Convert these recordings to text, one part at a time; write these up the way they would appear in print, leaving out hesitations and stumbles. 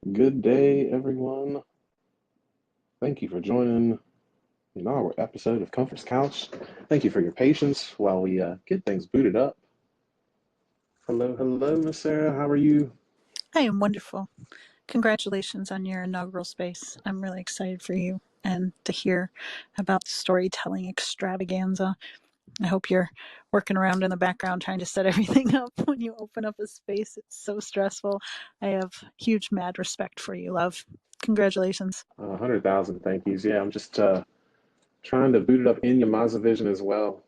Good day, everyone. Thank you for joining the inaugural episode of Comfort's Couch. Thank you for your patience while we get things booted up. Hello, hello, Miss Sarah. How are you? I am wonderful. Congratulations on your inaugural space. I'm really excited for you and to hear about the storytelling extravaganza. I hope you're working around in the background trying to set everything up when you open up a space. It's so stressful. I have huge mad respect for you, love. Congratulations. 100,000 thank yous. Yeah, I'm just trying to boot it up in Yamaza Vision as well.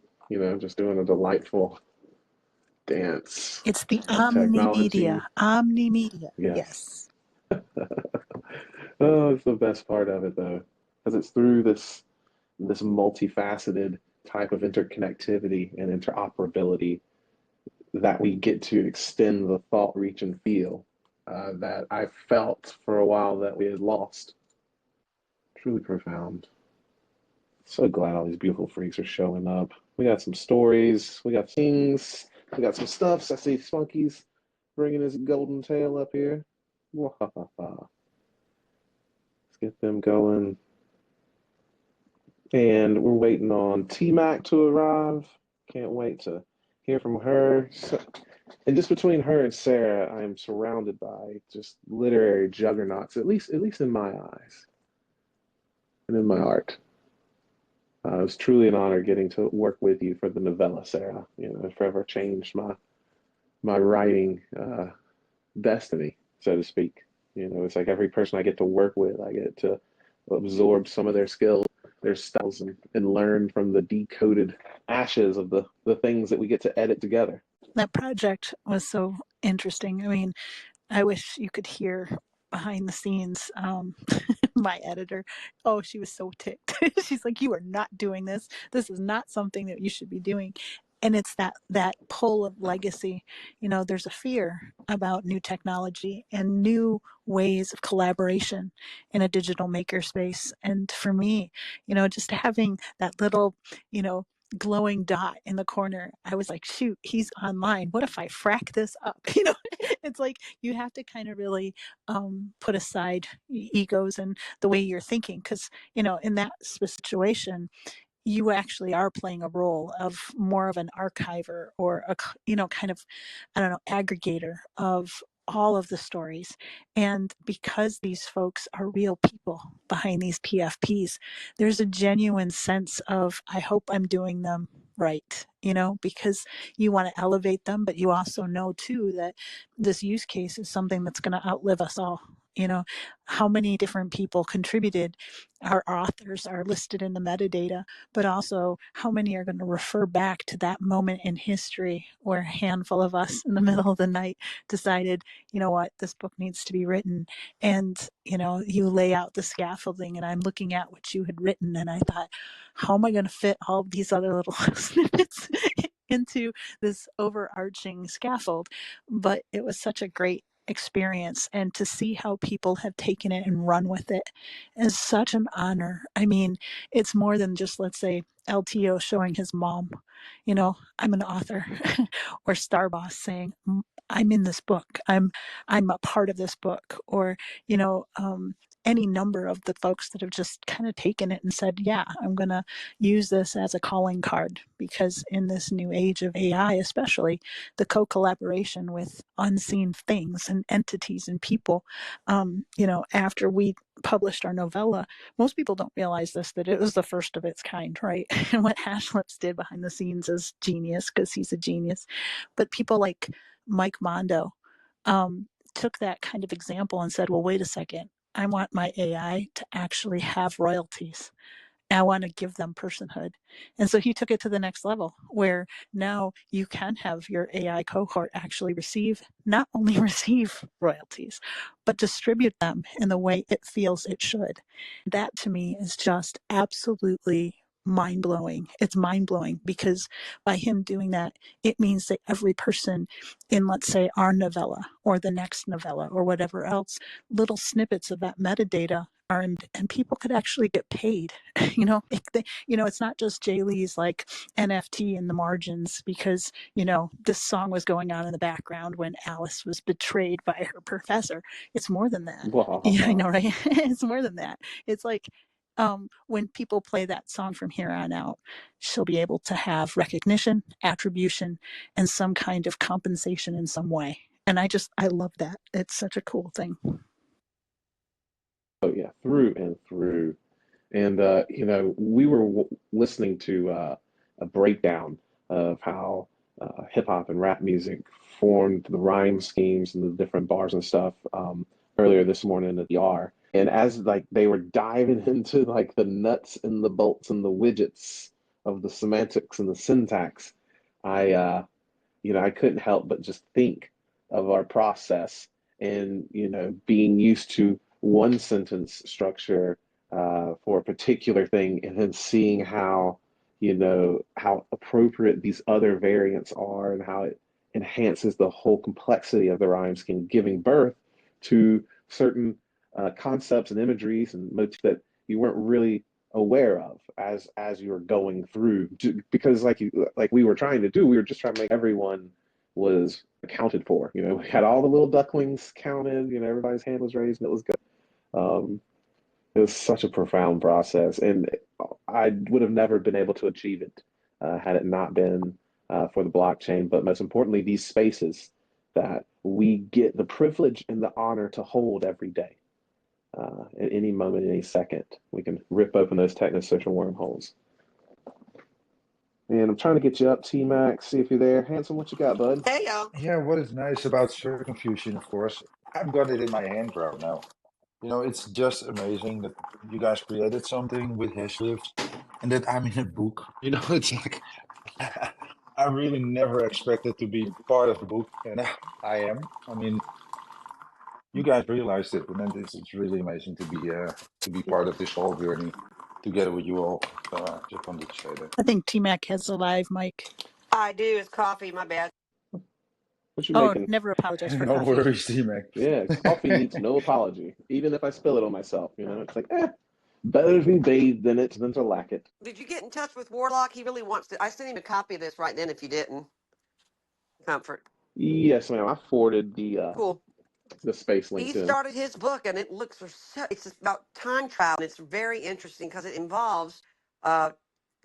Just doing a delightful dance It's the of omnimedia. technology. Omnimedia. Yes. Yes. Oh, it's the best part of it, though, because it's through this multifaceted type of interconnectivity and interoperability that we get to extend the thought, reach, and feel that I felt for a while that we had lost. Truly profound. So glad all these beautiful freaks are showing up. We got some stories, we got things, we got some stuffs. I see Spunky's bringing his golden tail up here. Wahahaha. Let's get them going. And we're waiting on T Mac to arrive. Can't wait to hear from her. And just between her and Sarah, I am surrounded by just literary juggernauts, at least in my eyes and in my heart. It was truly an honor getting to work with you for the novella, Sarah. It forever changed my writing destiny, so to speak. It's like every person I get to work with, I get to absorb some of their skills, their styles, and learn from the decoded ashes of the things that we get to edit together. That project was so interesting. I mean, I wish you could hear behind the scenes my editor. Oh, she was so ticked. She's like, you are not doing this. This is not something that you should be doing. And it's that pull of legacy. There's a fear about new technology and new ways of collaboration in a digital makerspace. And for me, just having that little, you know glowing dot in the corner, I was like, shoot, he's online. What if I frack this up? It's like you have to kind of really put aside egos and the way you're thinking, because in that situation you actually are playing a role of more of an archiver or a kind of, I don't know, aggregator of all of the stories. And because these folks are real people behind these PFPs, there's a genuine sense of, I hope I'm doing them right, because you want to elevate them, but you also know too that this use case is something that's going to outlive us all. How many different people contributed? Our authors are listed in the metadata, but also how many are going to refer back to that moment in history where a handful of us in the middle of the night decided, you know what, this book needs to be written. And, you lay out the scaffolding, and I'm looking at what you had written, and I thought, how am I going to fit all these other little snippets into this overarching scaffold? But it was such a great experience, and to see how people have taken it and run with it is such an honor. I mean, it's more than just, let's say, LTO showing his mom, I'm an author, or Starboss saying, I'm in this book. I'm a part of this book, or you know, um, any number of the folks that have just kind of taken it and said, yeah, I'm going to use this as a calling card, because in this new age of AI, especially the co-collaboration with unseen things and entities and people, after we published our novella, most people don't realize this, that it was the first of its kind, right? And what Hashlips did behind the scenes is genius, because he's a genius. But people like Mike Mondo took that kind of example and said, well, wait a second, I want my AI to actually have royalties. I want to give them personhood. And so he took it to the next level, where now you can have your AI cohort actually not only receive royalties, but distribute them in the way it feels it should. That to me is just absolutely mind blowing. It's mind blowing, because by him doing that, it means that every person in, let's say, our novella or the next novella or whatever else, little snippets of that metadata and people could actually get paid. It's not just Jay Lee's like NFT in the margins because this song was going on in the background when Alice was betrayed by her professor. It's more than that. Yeah, I know, right? It's more than that. It's like when people play that song from here on out, she'll be able to have recognition, attribution, and some kind of compensation in some way. And I love that. It's such a cool thing. Oh yeah, through and through. And we were listening to a breakdown of how hip hop and rap music formed the rhyme schemes and the different bars and stuff earlier this morning at the R. And as like they were diving into like the nuts and the bolts and the widgets of the semantics and the syntax, I I couldn't help but just think of our process and, being used to one sentence structure for a particular thing and then seeing how, how appropriate these other variants are and how it enhances the whole complexity of the rhyme scheme, giving birth to certain concepts and imageries and motifs that you weren't really aware of as you were going through because like we were trying to do, we were just trying to make everyone was accounted for. We had all the little ducklings counted, everybody's hand was raised and it was good. It was such a profound process, and I would have never been able to achieve it had it not been for the blockchain, but most importantly these spaces that we get the privilege and the honor to hold every day. At any moment, any second, we can rip open those technosocial wormholes. And I'm trying to get you up, T Max. See if you're there. Handsome, what you got, bud? Hey, y'all. Yeah, what is nice about circumfusion, of course, I've got it in my hand right now. It's just amazing that you guys created something with hashglyphs and that I'm in a book. It's like I really never expected to be part of the book, and I am. I mean, you guys realized it, and then it's really amazing to be part of this whole journey together with you all. So I just wanted to say that. I think T Mac has a live mic. I do. It's coffee. My bad. What you Oh, making? never apologize for No coffee. worries, T-Mac. Yeah, coffee needs no apology, even if I spill it on myself. It's like, better to be bathed in it than to lack it. Did you get in touch with Warlock? He really wants to. I sent him a copy of this right then. If you didn't, comfort. Yes, ma'am. I forwarded Cool. the space link He to him. started his book, and it looks for so. It's about time travel. And it's very interesting because it involves, uh,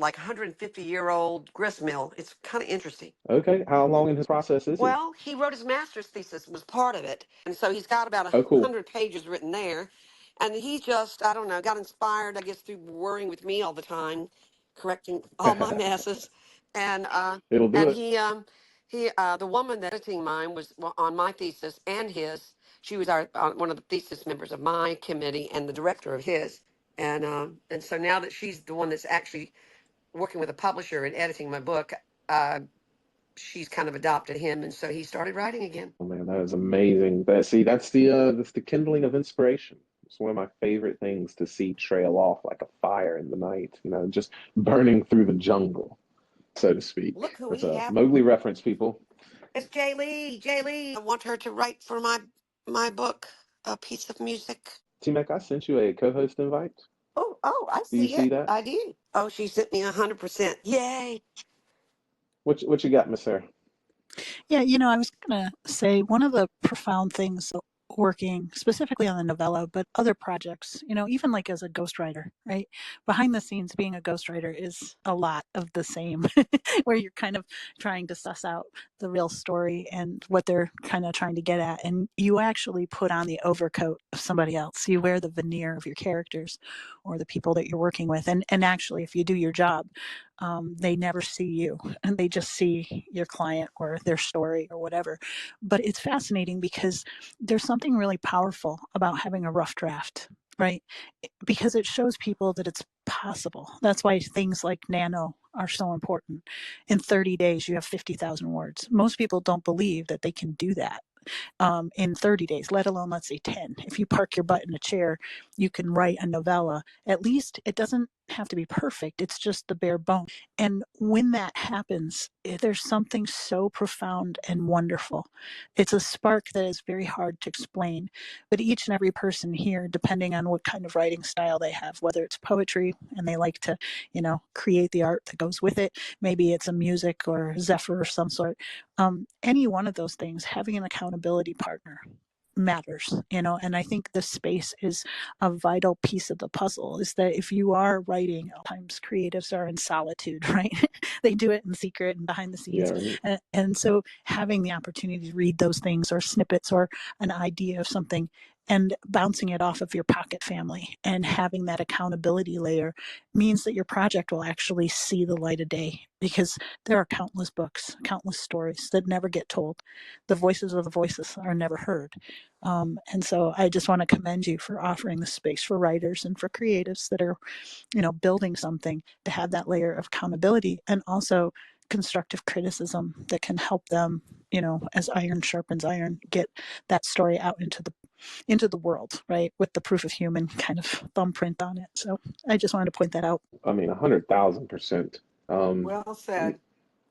like 150-year-old gristmill. It's kind of interesting. Okay, how long in his process is he? Well, he wrote his master's thesis was part of it, and so he's got about Oh, cool. 100 pages written there. And he just, I don't know, got inspired, I guess, through worrying with me all the time, correcting all my messes. And It'll do and it. he the woman editing mine was on my thesis and his. She was our one of the thesis members of my committee and the director of his. And so now that she's the one that's actually working with a publisher and editing my book, she's kind of adopted him, and so he started writing again. Oh man, that is amazing. That's the kindling of inspiration. It's one of my favorite things to see trail off like a fire in the night, just burning through the jungle, so to Look speak. who That's we a have. Mowgli reference, people. It's Jay Lee. Jay Lee. I want her to write for my book a piece of music. T-Mac, I sent you a co-host invite. Oh, I Do you see see it. that? I did. Oh, she sent me 100%. Yay. What you got, Miss Sarah? Yeah, I was going to say one of the profound things working specifically on the novella, but other projects, even like as a ghostwriter, right? Behind the scenes, being a ghostwriter is a lot of the same, where you're kind of trying to suss out the real story and what they're kind of trying to get at. And you actually put on the overcoat of somebody else. You wear the veneer of your characters or the people that you're working with. And actually, if you do your job, they never see you and they just see your client or their story or whatever. But it's fascinating because there's something really powerful about having a rough draft, right? Because it shows people that it's possible. That's why things like nano are so important. In 30 days, you have 50,000 words. Most people don't believe that they can do that in 30 days, let alone, let's say, 10. If you park your butt in a chair, you can write a novella. At least it doesn't have to be perfect. It's just the bare bone. And when that happens, there's something so profound and wonderful. It's a spark that is very hard to explain. But each and every person here, depending on what kind of writing style they have, whether it's poetry and they like to, create the art that goes with it, maybe it's a music or Zephyr or some sort, any one of those things, having an accountability partner matters, and I think the space is a vital piece of the puzzle. Is that if you are writing, times creatives are in solitude, right? They do it in secret and behind the scenes. Yeah. And so having the opportunity to read those things or snippets or an idea of something and bouncing it off of your pocket family and having that accountability layer means that your project will actually see the light of day, because there are countless books, countless stories that never get told. The voices of the voiceless are never heard. And so I just want to commend you for offering the space for writers and for creatives that are, building something, to have that layer of accountability and also constructive criticism that can help them, as iron sharpens iron, get that story out into the world, right, with the proof of human kind of thumbprint on it. So I just wanted to point that out. I mean, 100,000%. Well said.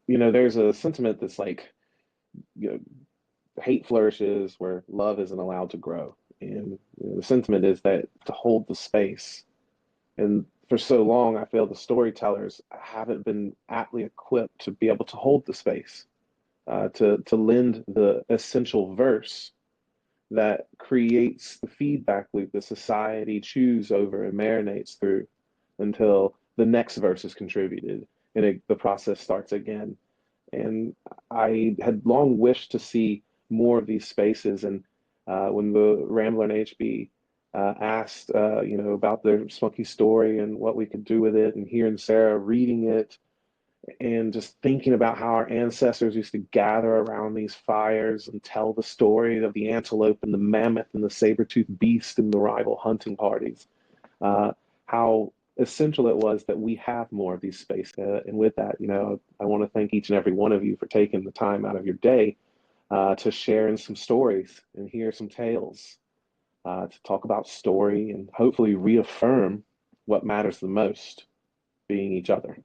There's a sentiment that's like, you know, hate flourishes where love isn't allowed to grow. And the sentiment is that to hold the space. And for so long, I feel the storytellers haven't been aptly equipped to be able to hold the space, to lend the essential verse that creates the feedback loop that society chews over and marinates through until the next verse is contributed and the process starts again. And I had long wished to see more of these spaces. And when the Rambler and HB asked, about their Spunky story and what we could do with it, and hearing Sarah reading it, and just thinking about how our ancestors used to gather around these fires and tell the story of the antelope and the mammoth and the saber-toothed beast and the rival hunting parties, how essential it was that we have more of these spaces. And with that, I want to thank each and every one of you for taking the time out of your day to share in some stories and hear some tales, to talk about story and hopefully reaffirm what matters the most, being each other.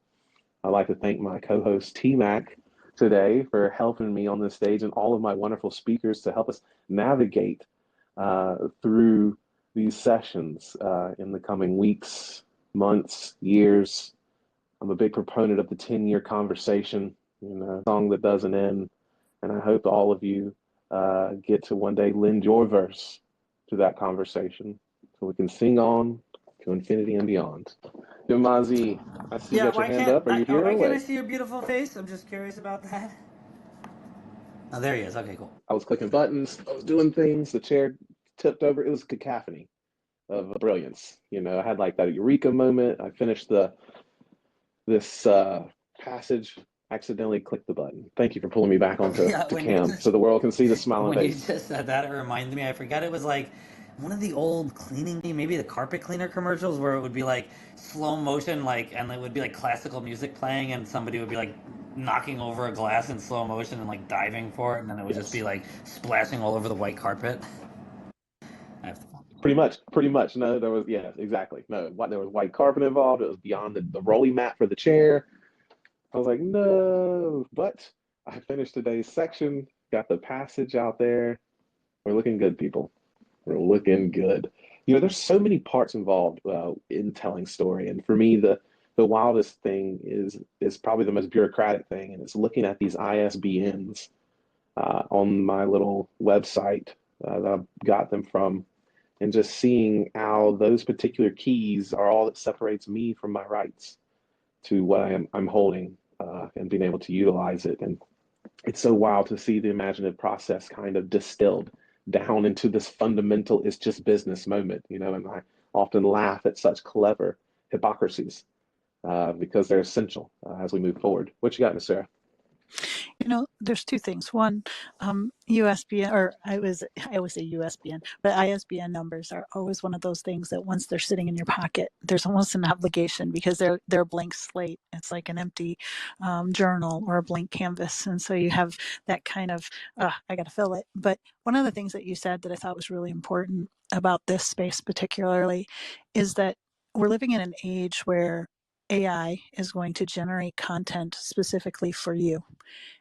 I'd like to thank my co-host T-Mac today for helping me on this stage, and all of my wonderful speakers to help us navigate through these sessions in the coming weeks, months, years. I'm a big proponent of the 10-year conversation, a song that doesn't end. And I hope all of you get to one day lend your verse to that conversation so we can sing on to infinity and beyond. Mazi, I see you Yeah, got your why hand can't up. Are you here why or can't I what? see your beautiful face? I'm just curious about that. Oh, there he is. Okay, cool. I was clicking buttons. I was doing things. The chair tipped over. It was a cacophony of brilliance. I had like that eureka moment. I finished this passage. Accidentally clicked the button. Thank you for pulling me back onto Yeah, to cam so the world can see the smiling when you face. just said that, it reminded me. I forgot it was like one of the old cleaning, maybe the carpet cleaner commercials, where it would be like slow motion, like, and it would be like classical music playing, and somebody would be like knocking over a glass in slow motion and like diving for it, and then it would just be Yes. like splashing all over the white carpet. I have to. Pretty much. No, there was, yeah, exactly. No, there was white carpet involved. It was beyond the rolling mat for the chair. I was like, no, but I finished today's section, got the passage out there. We're looking good, people. We're looking good. There's so many parts involved in telling story, and for me, the wildest thing is probably the most bureaucratic thing, and it's looking at these ISBNs on my little website that I've got them from, and just seeing how those particular keys are all that separates me from my rights to what I'm holding, and being able to utilize it. And it's so wild to see the imaginative process kind of distilled down into this fundamental, it's just business moment, and I often laugh at such clever hypocrisies because they're essential as we move forward. What you got, Miss Sarah? There's two things. One, USBN, or I always say USBN, but ISBN numbers are always one of those things that once they're sitting in your pocket, there's almost an obligation, because they're a blank slate. It's like an empty journal or a blank canvas, and so you have that kind of I got to fill it. But one of the things that you said that I thought was really important about this space particularly is that we're living in an age where AI is going to generate content specifically for you.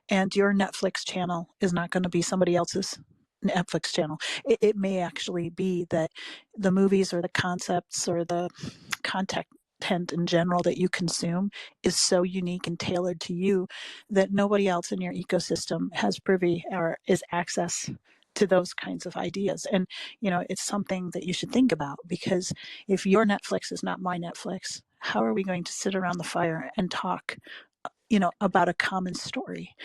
And your Netflix channel is not going to be somebody else's Netflix channel. It may actually be that the movies or the concepts or the content in general that you consume is so unique and tailored to you that nobody else in your ecosystem has privy or is access to those kinds of ideas. And it's something that you should think about, because if your Netflix is not my Netflix, how are we going to sit around the fire and talk about a common story?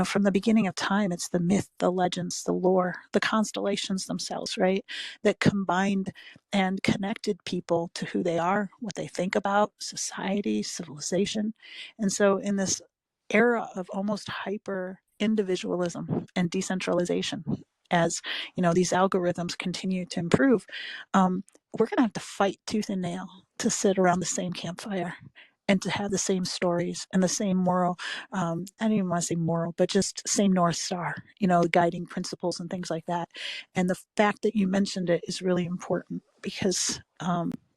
From the beginning of time, it's the myth, the legends, the lore, the constellations themselves, right? That combined and connected people to who they are, what they think about, society, civilization. And so in this era of almost hyper individualism and decentralization, as these algorithms continue to improve, we're going to have to fight tooth and nail to sit around the same campfire and to have the same stories and the same moral, I don't even want to say moral, but just same North Star, guiding principles and things like that. And the fact that you mentioned it is really important, because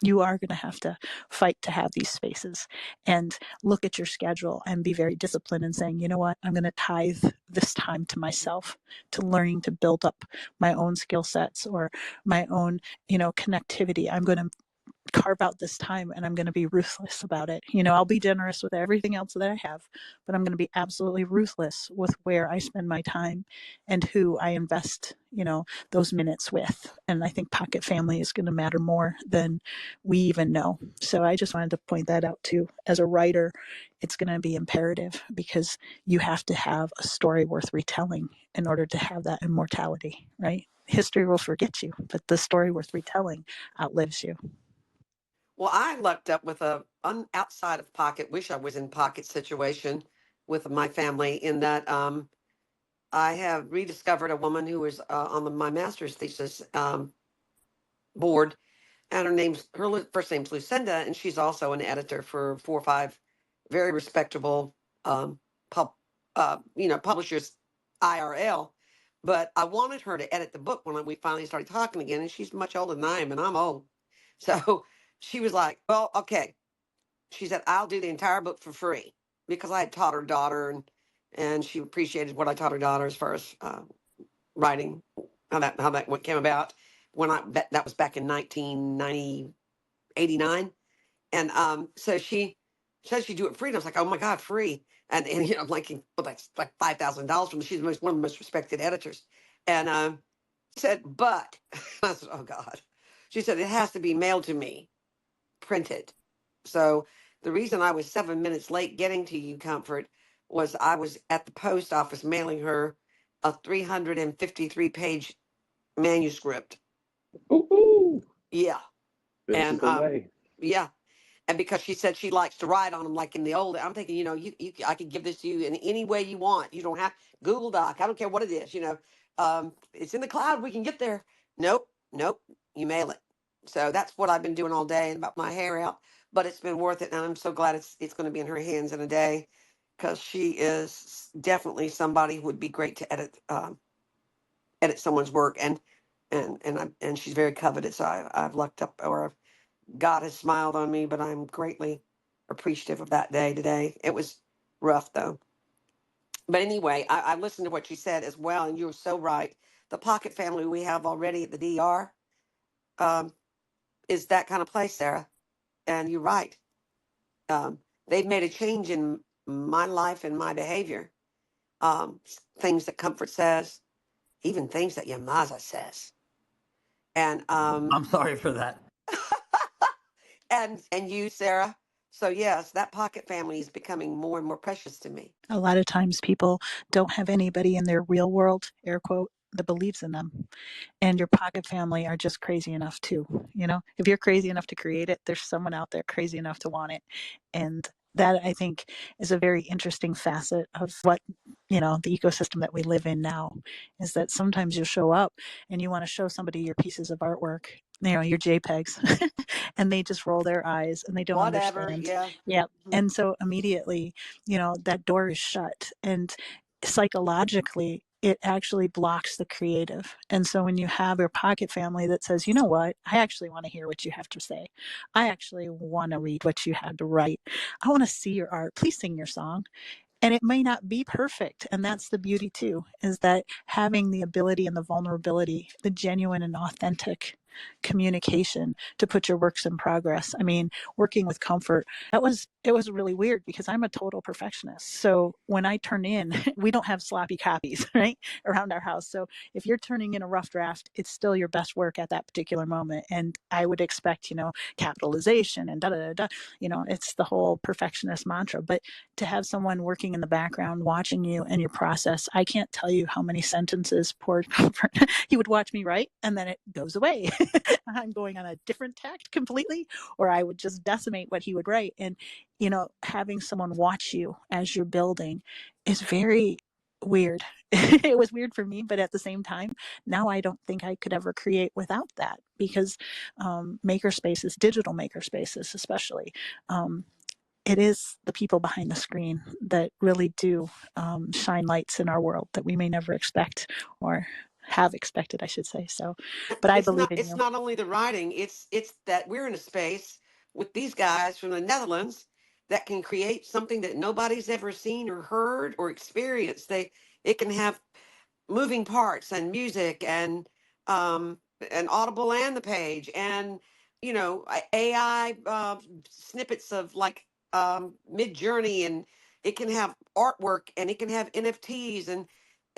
you are going to have to fight to have these spaces and look at your schedule and be very disciplined and saying, you know what, I'm going to tithe this time to myself, to learning to build up my own skill sets or my own, connectivity. I'm going to carve out this time and I'm going to be ruthless about it. I'll be generous with everything else that I have, but I'm going to be absolutely ruthless with where I spend my time and who I invest, those minutes with. And I think pocket family is going to matter more than we even know. So I just wanted to point that out too. As a writer, it's going to be imperative, because you have to have a story worth retelling in order to have that immortality, right? History will forget you, but the story worth retelling outlives you. Well, I lucked up with a outside of pocket, wish I was in pocket situation with my family, in that I have rediscovered a woman who was on my master's thesis board, and her first name's Lucinda, and she's also an editor for 4 or 5 very respectable um, pub, publishers, IRL. But I wanted her to edit the book when we finally started talking again, and she's much older than I am, and I'm old. So she was like, "Well, okay." She said, "I'll do the entire book for free," because I had taught her daughter, and she appreciated what I taught her daughter as far as writing, how that what came about when that was back in 1989. And so she said she'd do it free. And I was like, "Oh my God, free!" And I'm like, well, that's like $5,000 from her. She's one of the most respected editors. And she said, "But," I said, "Oh God." She said, "It has to be mailed to me, printed." So the reason I was 7 minutes late getting to you, Comfort, was I was at the post office mailing her a 353-page manuscript. Ooh, Yeah. And physical way. yeah. And because she said she likes to write on them like in the old, I'm thinking, I could give this to you in any way you want. You don't have Google Doc. I don't care what it is. It's in the cloud. We can get there. Nope, nope. You mail it. So that's what I've been doing all day, and about my hair out. But it's been worth it, and I'm so glad it's going to be in her hands in a day, because she is definitely somebody who would be great to edit someone's work, and she's very coveted. So I've lucked up, or God has smiled on me, but I'm greatly appreciative of that day today. It was rough though. But anyway, I listened to what you said as well, and you were so right. The pocket family we have already at the DR um, is that kind of place, Sarah. And you're right. They've made a change in my life and my behavior. Things that Comfort says, even things that Yamaza says. And I'm sorry for that. and you, Sarah. So yes, that pocket family is becoming more and more precious to me. A lot of times people don't have anybody in their real world, air quote, that believes in them. And your pocket family are just crazy enough too. If you're crazy enough to create it, there's someone out there crazy enough to want it. And that, I think, is a very interesting facet of what, the ecosystem that we live in now, is that sometimes you'll show up and you want to show somebody your pieces of artwork, your JPEGs, and they just roll their eyes and they don't Whatever, understand. yeah. Yeah. Mhm. And so immediately, that door is shut. And psychologically, it actually blocks the creative. And so when you have your pocket family that says, you know what, I actually want to hear what you have to say. I actually want to read what you had to write. I want to see your art. Please sing your song. And it may not be perfect. And that's the beauty too, is that having the ability and the vulnerability, the genuine and authentic communication to put your works in progress. I mean, working with comfort, it was really weird because I'm a total perfectionist. So when I turn in, we don't have sloppy copies, right, around our house. So if you're turning in a rough draft, it's still your best work at that particular moment. And I would expect, capitalization and da da da da. It's the whole perfectionist mantra. But to have someone working in the background watching you and your process, I can't tell you how many sentences poor he would watch me write and then it goes away. I'm going on a different tact completely, or I would just decimate what he would write. And having someone watch you as you're building is very weird. It was weird for me, but at the same time, now I don't think I could ever create without that, because maker spaces, digital maker spaces especially, it is the people behind the screen that really do shine lights in our world that we may never expect, or have expected, I should say. So, but I believe in It's you. not only the writing, it's that we're in a space with these guys from the Netherlands that can create something that nobody's ever seen or heard or experienced. It can have moving parts and music and audible and the page and AI snippets of like mid journey, and it can have artwork and it can have NFTs, and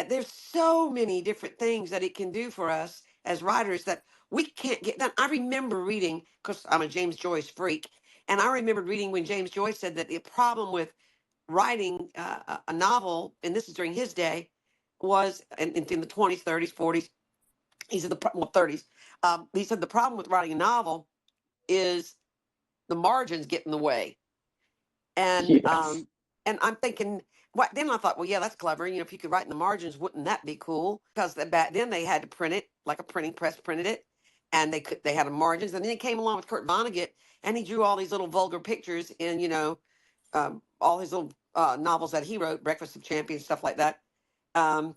there's so many different things that it can do for us as writers that we can't get done. I remember reading, because I'm a James Joyce freak, and I remember reading when James Joyce said that the problem with writing a novel, and this is during his day, was in the 20s, 30s, 40s. He said 30s. He said the problem with writing a novel is the margins get in the way, and Yes. I'm thinking. What then? I thought, well, yeah, that's clever. If you could write in the margins, wouldn't that be cool? Because back then they had to print it, like a printing press printed it, and they had the margins. And then it came along with Kurt Vonnegut, and he drew all these little vulgar pictures in all his little novels that he wrote, Breakfast of Champions, stuff like that. And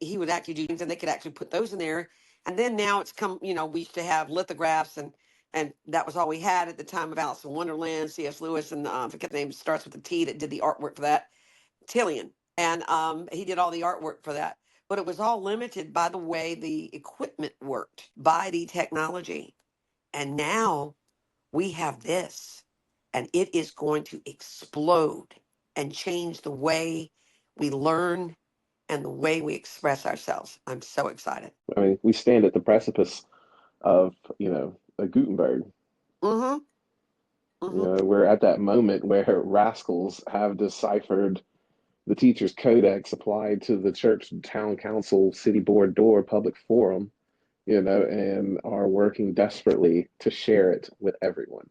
he would actually do things, and they could actually put those in there. And then now it's come, we used to have lithographs, and that was all we had at the time of Alice in Wonderland, C.S. Lewis, and I forget the name, starts with a T, that did the artwork for that, Tillian, and he did all the artwork for that. But it was all limited by the way the equipment worked, by the technology. And now we have this, and it is going to explode and change the way we learn and the way we express ourselves. I'm so excited. I mean, we stand at the precipice of, a Gutenberg. Mm-hmm. Mm-hmm. We're at that moment where rascals have deciphered the teacher's codex applied to the church, town council, city board door, public forum, and are working desperately to share it with everyone.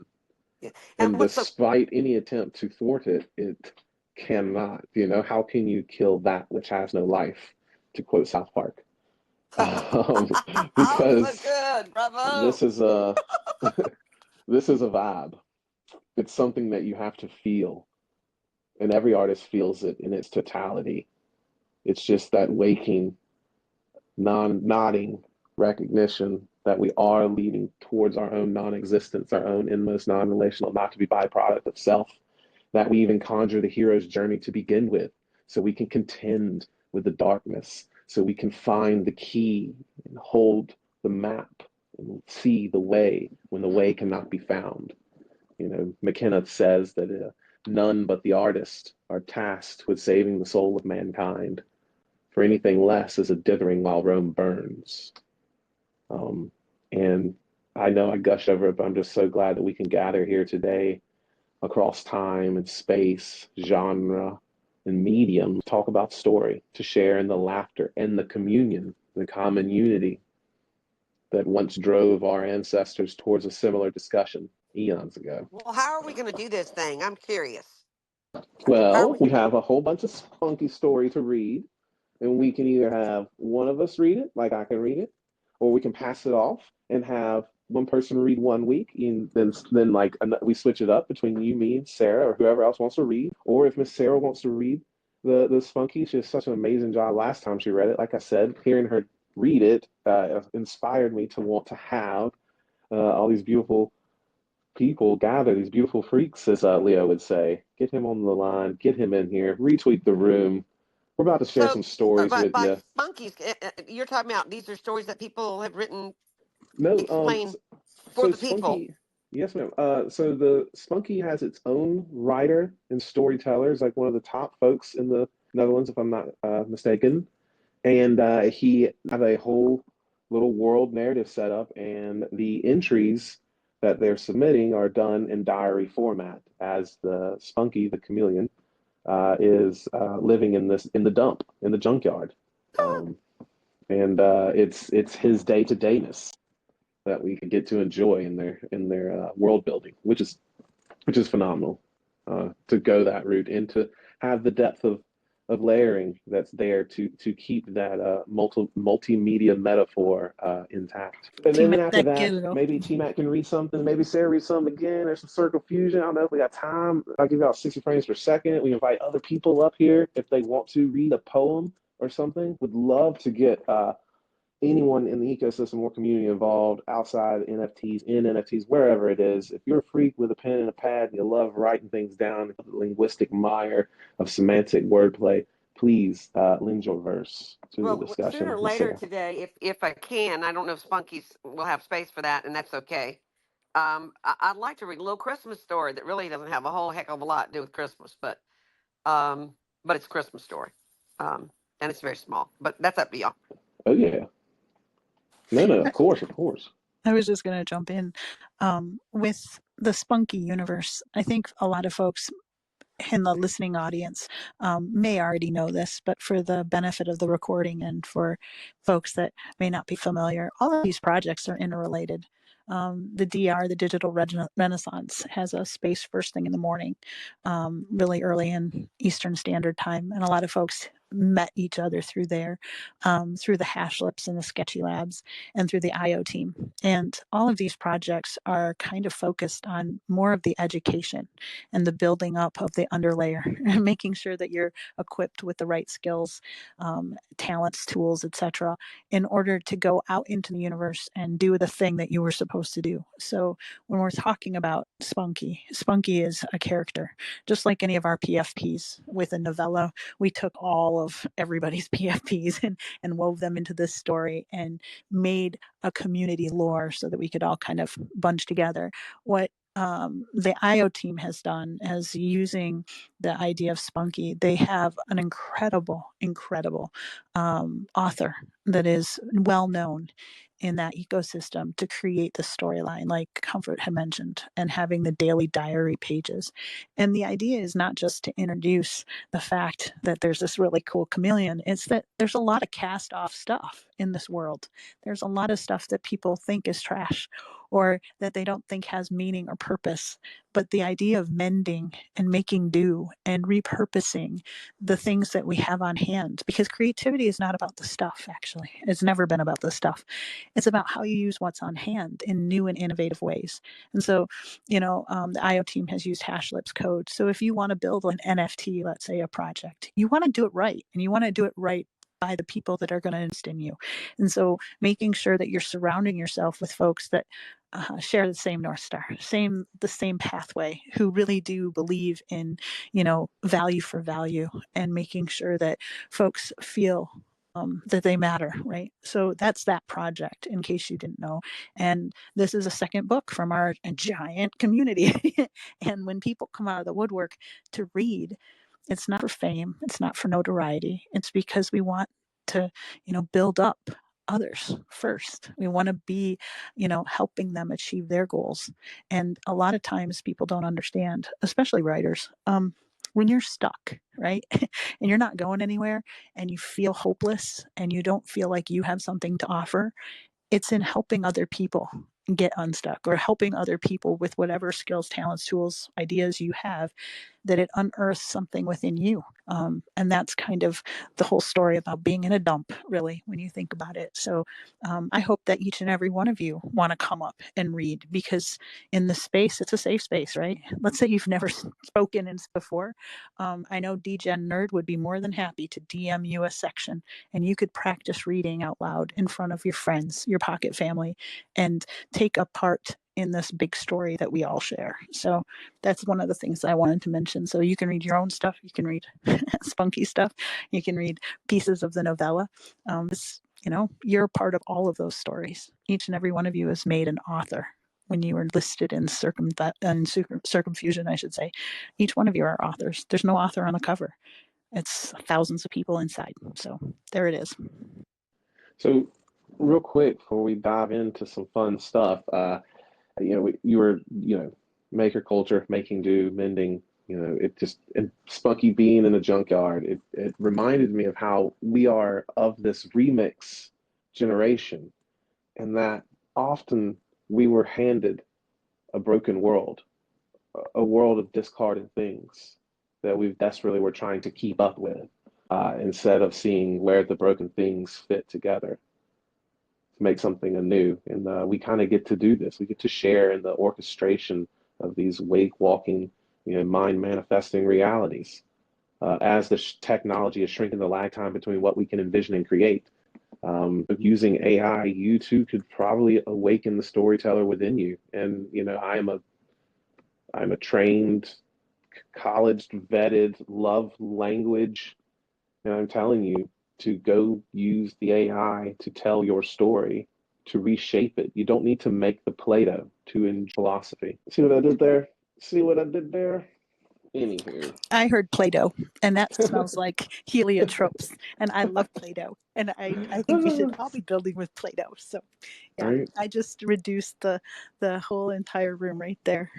Yeah. And And what's so despite any attempt to thwart it, it cannot. How can you kill that which has no life, to quote South Park? Um, oh, so because good. Bravo. this is a this is a vibe. It's something that you have to feel, and every artist feels it in its totality. It's just that waking, nodding recognition that we are leading towards our own non-existence, our own inmost non-relational, not to be byproduct of self, that we even conjure the hero's journey to begin with, so we can contend with the darkness, so we can find the key and hold the map and see the way when the way cannot be found. McKenna says that none but the artist are tasked with saving the soul of mankind, for anything less is a dithering while Rome burns. And I know I gush over it, but I'm just so glad that we can gather here today across time and space, genre, and medium, talk about story, to share in the laughter and the communion, the common unity that once drove our ancestors towards a similar discussion eons ago. Well, how are we going to do this thing? I'm curious. How are Well, we? we have a whole bunch of spunky story to read, and we can either have one of us read it, like I can read it, or we can pass it off and have one person read 1 week, and then like we switch it up between you, me, and Sarah, or whoever else wants to read. Or if Miss Sarah wants to read the Spunky. She did such an amazing job last time she read it. Like I said, hearing her read it inspired me to want to have all these beautiful people gather, these beautiful freaks, as Leo would say. Get him on the line, get him in here, retweet the room. We're about to share So, some stories but with by you. spunkies, you're talking about these are stories that people have written, No, explain for so the people. Spunky, yes, ma'am. So the Spunky has its own writer and storyteller. Is like one of the top folks in the Netherlands, if I'm not mistaken. And he have a whole little world narrative set up, and the entries that they're submitting are done in diary format, as the Spunky, the chameleon, is living in this in the dump in the junkyard, um, and it's his day to dayness that we get to enjoy in their world building, which is phenomenal to go that route and to have the depth of layering that's there to keep that multimedia metaphor intact. And then T-Mac, after that that, ghetto. maybe T Mac can read something, maybe Sarah reads something again. There's some circle fusion. I don't know if we got time. I'll give y'all 60 frames per second. We invite other people up here if they want to read a poem or something. Would love to get anyone in the ecosystem or community involved outside NFTs, in NFTs, wherever it is. If you're a freak with a pen and a pad and you love writing things down, the linguistic mire of semantic wordplay, please lend your verse to the Well, sooner discussion, or Miss later Sarah. today, if I can, I don't know if spunkies will have space for that, and that's okay. I'd like to read a little Christmas story that really doesn't have a whole heck of a lot to do with Christmas, um, but it's a Christmas story, um, and it's very small. But that's up to y'all. Oh, yeah. No, no, of course, of course. I was just going to jump in with the Spunky universe. I think a lot of folks in the listening audience may already know this, but for the benefit of the recording and for folks that may not be familiar, all of these projects are interrelated. The DR, the Digital Renaissance, has a space first thing in the morning, really early in Eastern Standard Time, and a lot of folks met each other through there, through the Hash Lips and the Sketchy Labs, and through the IO team. And all of these projects are kind of focused on more of the education and the building up of the underlayer, and making sure that you're equipped with the right skills, talents, tools, etc., in order to go out into the universe and do the thing that you were supposed to do. So when we're talking about Spunky, Spunky is a character, just like any of our PFPs. With a novella, we took all of everybody's PFPs and wove them into this story and made a community lore so that we could all kind of bunch together. What the IO team has done as using the idea of Spunky, they have an incredible author that is well known in that ecosystem to create the storyline, like Comfort had mentioned, and having the daily diary pages. And the idea is not just to introduce the fact that there's this really cool chameleon, it's that there's a lot of cast off stuff in this world. There's a lot of stuff that people think is trash or that they don't think has meaning or purpose. But the idea of mending and making do and repurposing the things that we have on hand, because creativity is not about the stuff, actually. It's never been about the stuff. It's about how you use what's on hand in new and innovative ways. And so, the IO team has used Hashlips code. So if you want to build an NFT, let's say a project, you want to do it right, and you want to do it right by the people that are going to invest in you. And so making sure that you're surrounding yourself with folks that share the same North Star, the same pathway, who really do believe in, value for value, and making sure that folks feel that they matter, right? So that's that project, in case you didn't know. And this is a second book from our giant community. And when people come out of the woodwork to read, it's not for fame, it's not for notoriety. It's because we want to, build up others first. We want to be, helping them achieve their goals. And a lot of times people don't understand, especially writers, when you're stuck, right? And you're not going anywhere and you feel hopeless and you don't feel like you have something to offer, it's in helping other people get unstuck, or helping other people with whatever skills, talents, tools, ideas you have that it unearths something within you. And that's kind of the whole story about being in a dump, really, when you think about it. So I hope that each and every one of you want to come up and read, because in the space, it's a safe space, right? Let's say you've never spoken in before. I know DGen Nerd would be more than happy to DM you a section, and you could practice reading out loud in front of your friends, your pocket family, and take a part in this big story that we all share. So that's one of the things I wanted to mention. So you can read your own stuff, you can read spunky stuff, you can read pieces of the novella. You're part of all of those stories. Each and every one of you is made an author when you were listed in circumfusion, I should say. Each one of you are authors. There's no author on the cover. It's thousands of people inside. So there it is. So, real quick before we dive into some fun stuff, you were, maker culture, making do, mending, it just, and Spunky being in a junkyard, it reminded me of how we are of this remix generation, and that often we were handed a broken world, a world of discarded things that we desperately were trying to keep up with, instead of seeing where the broken things fit together to make something anew. And we kind of get to do this. We get to share in the orchestration of these wake walking, mind manifesting realities. As the technology is shrinking the lag time between what we can envision and create, using AI, you too could probably awaken the storyteller within you. And I'm a trained, college vetted, love language, and I'm telling you to go use the AI to tell your story, to reshape it. You don't need to make the Play-Doh to enjoy philosophy. See what I did there? See what I did there? Anywho. I heard Play-Doh, and that smells like heliotropes, and I love Play-Doh, and I think we should all be building with Play-Doh. So, yeah, Right? I just reduced the whole entire room right there.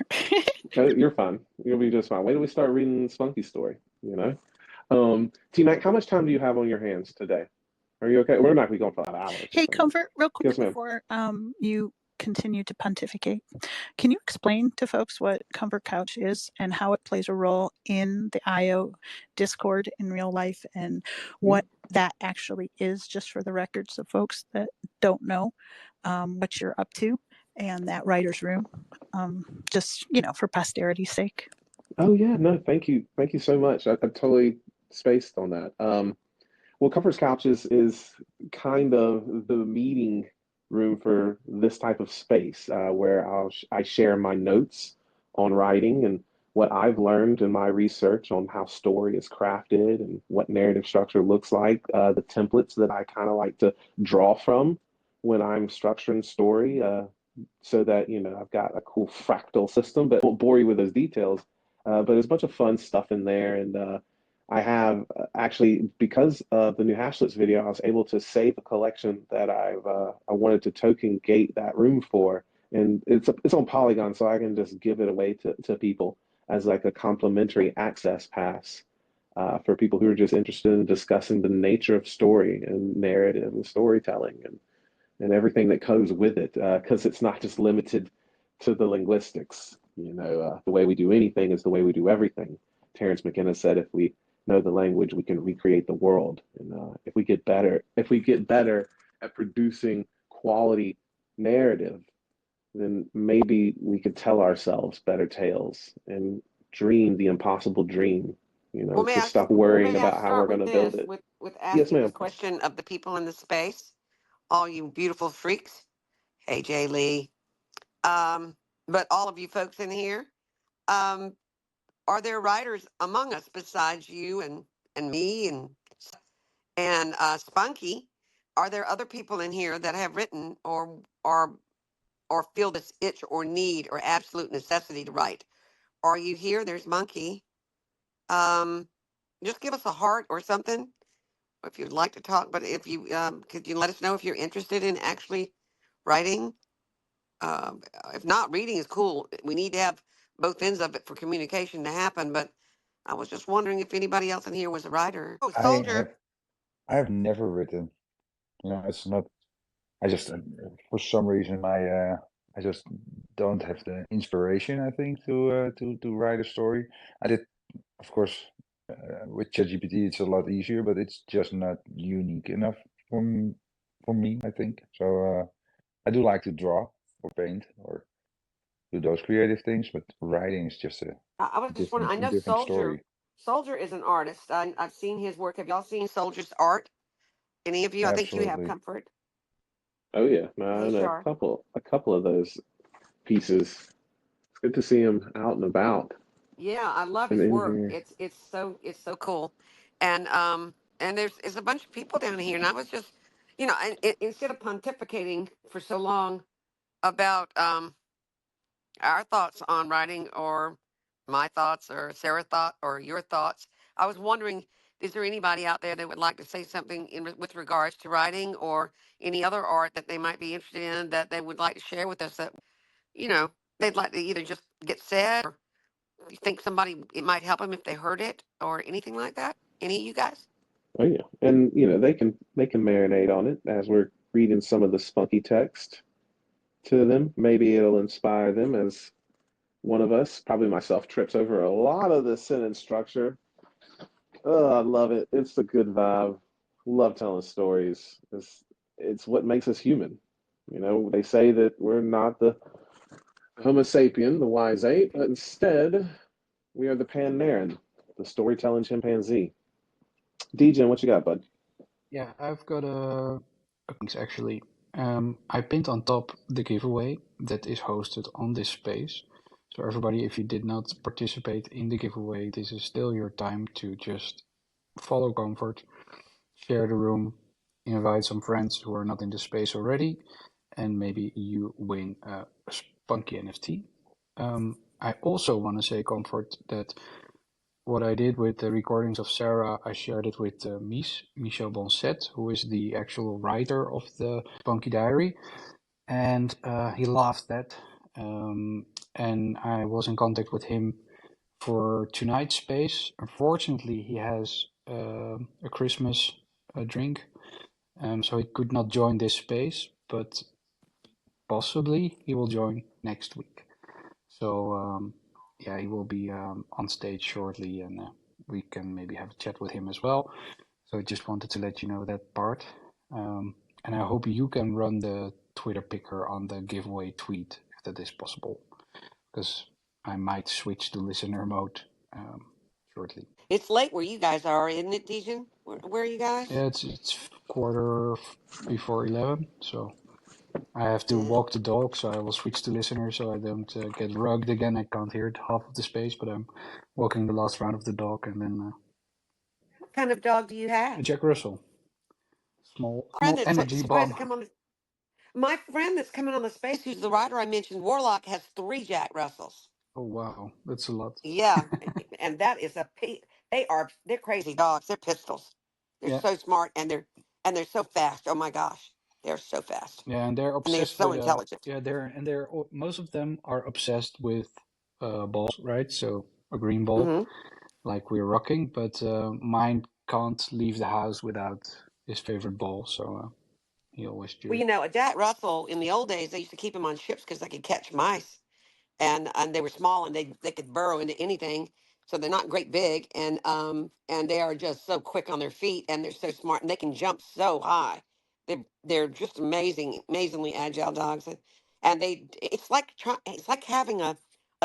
You're fine. You'll be just fine. Wait till we start reading Spunky's story, T-Mac, how much time do you have on your hands today? Are you okay? We're not going to be going for 5 hours or Hey, something. Comfort, real quick Yes, ma'am. before you continue to pontificate, can you explain to folks what Comfort Couch is and how it plays a role in the IO Discord in real life, and what that actually is, just for the record, so folks that don't know what you're up to, and that writer's room, just for posterity's sake. Oh yeah, no, thank you so much. I totally spaced on that. Well, Comfort's Couch is kind of the meeting room for this type of space, where I share my notes on writing and what I've learned in my research on how story is crafted and what narrative structure looks like, the templates that I kind of like to draw from when I'm structuring story, so that I've got a cool fractal system, but I won't bore you with those details. But there's a bunch of fun stuff in there, and I have actually, because of the new Hashlets video, I was able to save a collection that I wanted to token gate that room for, and it's on Polygon, so I can just give it away to people as like a complimentary access pass, for people who are just interested in discussing the nature of story and narrative and storytelling and everything that goes with it, because it's not just limited to the linguistics. The way we do anything is the way we do everything. Terence McKenna said, if we know the language, we can recreate the world. And if we get better at producing quality narrative, then maybe we could tell ourselves better tales and dream the impossible dream, Well, to stop worrying may I about how we're start going with to build this, it. with Yes, asking this ma'am. question of the people in the space, all you beautiful freaks. Hey, Jay Lee. Um, but all of you folks in here, um, are there writers among us besides you and me and Spunky? Are there other people in here that have written or feel this itch or need or absolute necessity to write? Are you here? There's Monkey. Um, just give us a heart or something if you'd like to talk. But if you could you let us know if you're interested in actually writing? Um, if not, reading is cool. We need to have both ends of it for communication to happen. But I was just wondering if anybody else in here was a writer. Oh, I soldier. have I have never written. It's not. I just for some reason I just don't have the inspiration. I think to write a story. I did of course, with ChatGPT, it's a lot easier, but it's just not unique enough for me, I think. So I do like to draw or paint or do those creative things, but writing is just a I was just wondering. I know different story. Soldier is an artist. I've seen his work. Have y'all seen Soldier's art? Any of you? I think you have, Absolutely. Comfort. Oh yeah, Hey, man, Shar. a couple of those pieces. It's good to see him out and about Yeah, I love and his in work. here. It's so cool, and there's a bunch of people down here, and I was just, instead of pontificating for so long about our thoughts on writing or my thoughts or Sarah's thought or your thoughts, I was wondering, is there anybody out there that would like to say something with regards to writing or any other art that they might be interested in that they would like to share with us that they'd like to either just get said or you think somebody it might help them if they heard it or anything like that? Any of you guys? Oh yeah, and they can marinate on it as we're reading some of the spunky text to them. Maybe it'll inspire them as one of us, probably myself, trips over a lot of the sentence structure. Oh, I love it. It's a good vibe. Love telling stories. It's what makes us human. They say that we're not the Homo sapien, the wise ape, but instead we are the Pan-Naran, the storytelling chimpanzee. DJ, what you got, bud? Yeah, I've got a things actually. I pinned on top the giveaway that is hosted on this space. So everybody, if you did not participate in the giveaway, this is still your time to just follow Comfort, share the room, invite some friends who are not in the space already, and maybe you win a spunky NFT. I also want to say, Comfort, that what I did with the recordings of Sarah, I shared it with Michel Bonset, who is the actual writer of the Spunky Diary, and he laughed at. And I was in contact with him for tonight's space. Unfortunately, he has a Christmas drink, so he could not join this space, but possibly he will join next week. So yeah, he will be on stage shortly, and we can maybe have a chat with him as well. So I just wanted to let you know that part. And I hope you can run the Twitter picker on the giveaway tweet if that is possible, because I might switch to listener mode shortly. It's late where you guys are, isn't it, Dejan? Where are you guys? Yeah, it's quarter before 11, so I have to Yeah. walk the dog, so I will switch to listener so I don't get rugged again. I can't hear half of the space, but I'm walking the last round of the dog, and then What kind of dog do you a have? Jack Russell, Friend small that's energy supposed bomb. to come on. My friend that's coming on the space, who's the writer I mentioned, Warlock, has 3 Jack Russells. Oh wow, that's a lot. Yeah, and that is they're crazy dogs. They're pistols. They're Yeah, so smart and they're so fast. Oh my gosh, they're so fast yeah, and they're and they're obsessed so with intelligent. yeah, most of them are obsessed with balls, right? So a green ball, Hmm. like we're rocking, but mine can't leave the house without his favorite ball, so he always Well, cheers. a Jack Russell in the old days, they used to keep him on ships because they could catch mice. And they were small and they could burrow into anything. So they're not great big and they are just so quick on their feet and they're so smart and they can jump so high. They're just amazingly agile dogs. And it's like having a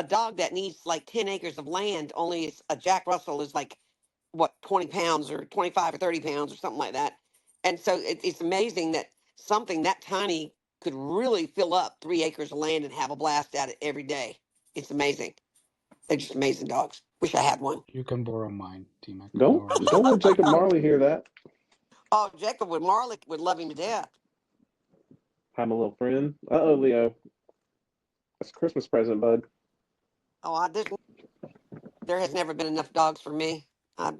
dog that needs like 10 acres of land, only a Jack Russell is like what, 20 pounds or 25 or 30 pounds or something like that. And so it's amazing that something that tiny could really fill up 3 acres of land and have a blast at it every day. It's amazing. They're just amazing dogs. Wish I had one. You can borrow mine, T-Mac, no worries. Don't let Jacob Marley hear that. Oh, Jacob would Marley would love him to death. I'm a little friend. Uh-oh, Leo. That's a Christmas present, bud. Oh, I didn't. There has never been enough dogs for me. I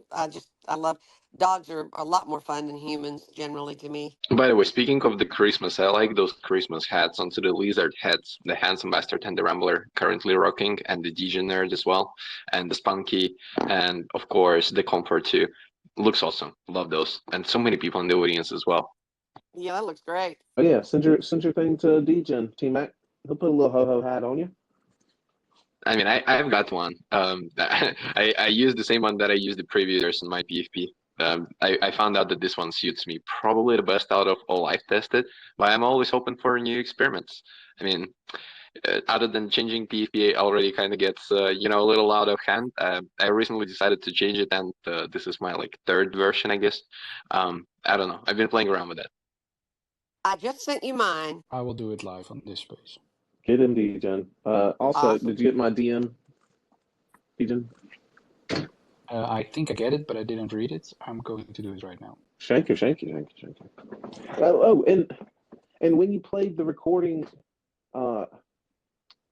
love dogs are a lot more fun than humans generally to me. By the way, speaking of the Christmas, I like those Christmas hats onto the lizard heads, the Handsome Bastard and the Rambler currently rocking, and the Degenerate as well, and the Spunky, and of course the Comfort too. Looks awesome. Love those. And so many people in the audience as well. Yeah, that looks great. Oh yeah, send your thing to DJ T Mac. He'll put a little ho ho hat on you. I mean, I've got one. I use the same one that I used the previous years in my PFP. I found out that this one suits me probably the best out of all I've tested, but I'm always open for new experiments. I mean, other than changing PFP already kind of gets a little out of hand. I recently decided to change it, and this is my like third version, I guess. I don't know. I've been playing around with it. I just sent you mine. I will do it live on this space. Get him, Degen. Also, Awesome. did you get my DM, Degen? I think I get it, but I didn't read it. I'm going to do it right now. Thank you, thank you, thank you, thank you. Oh, and when you played the recording, uh,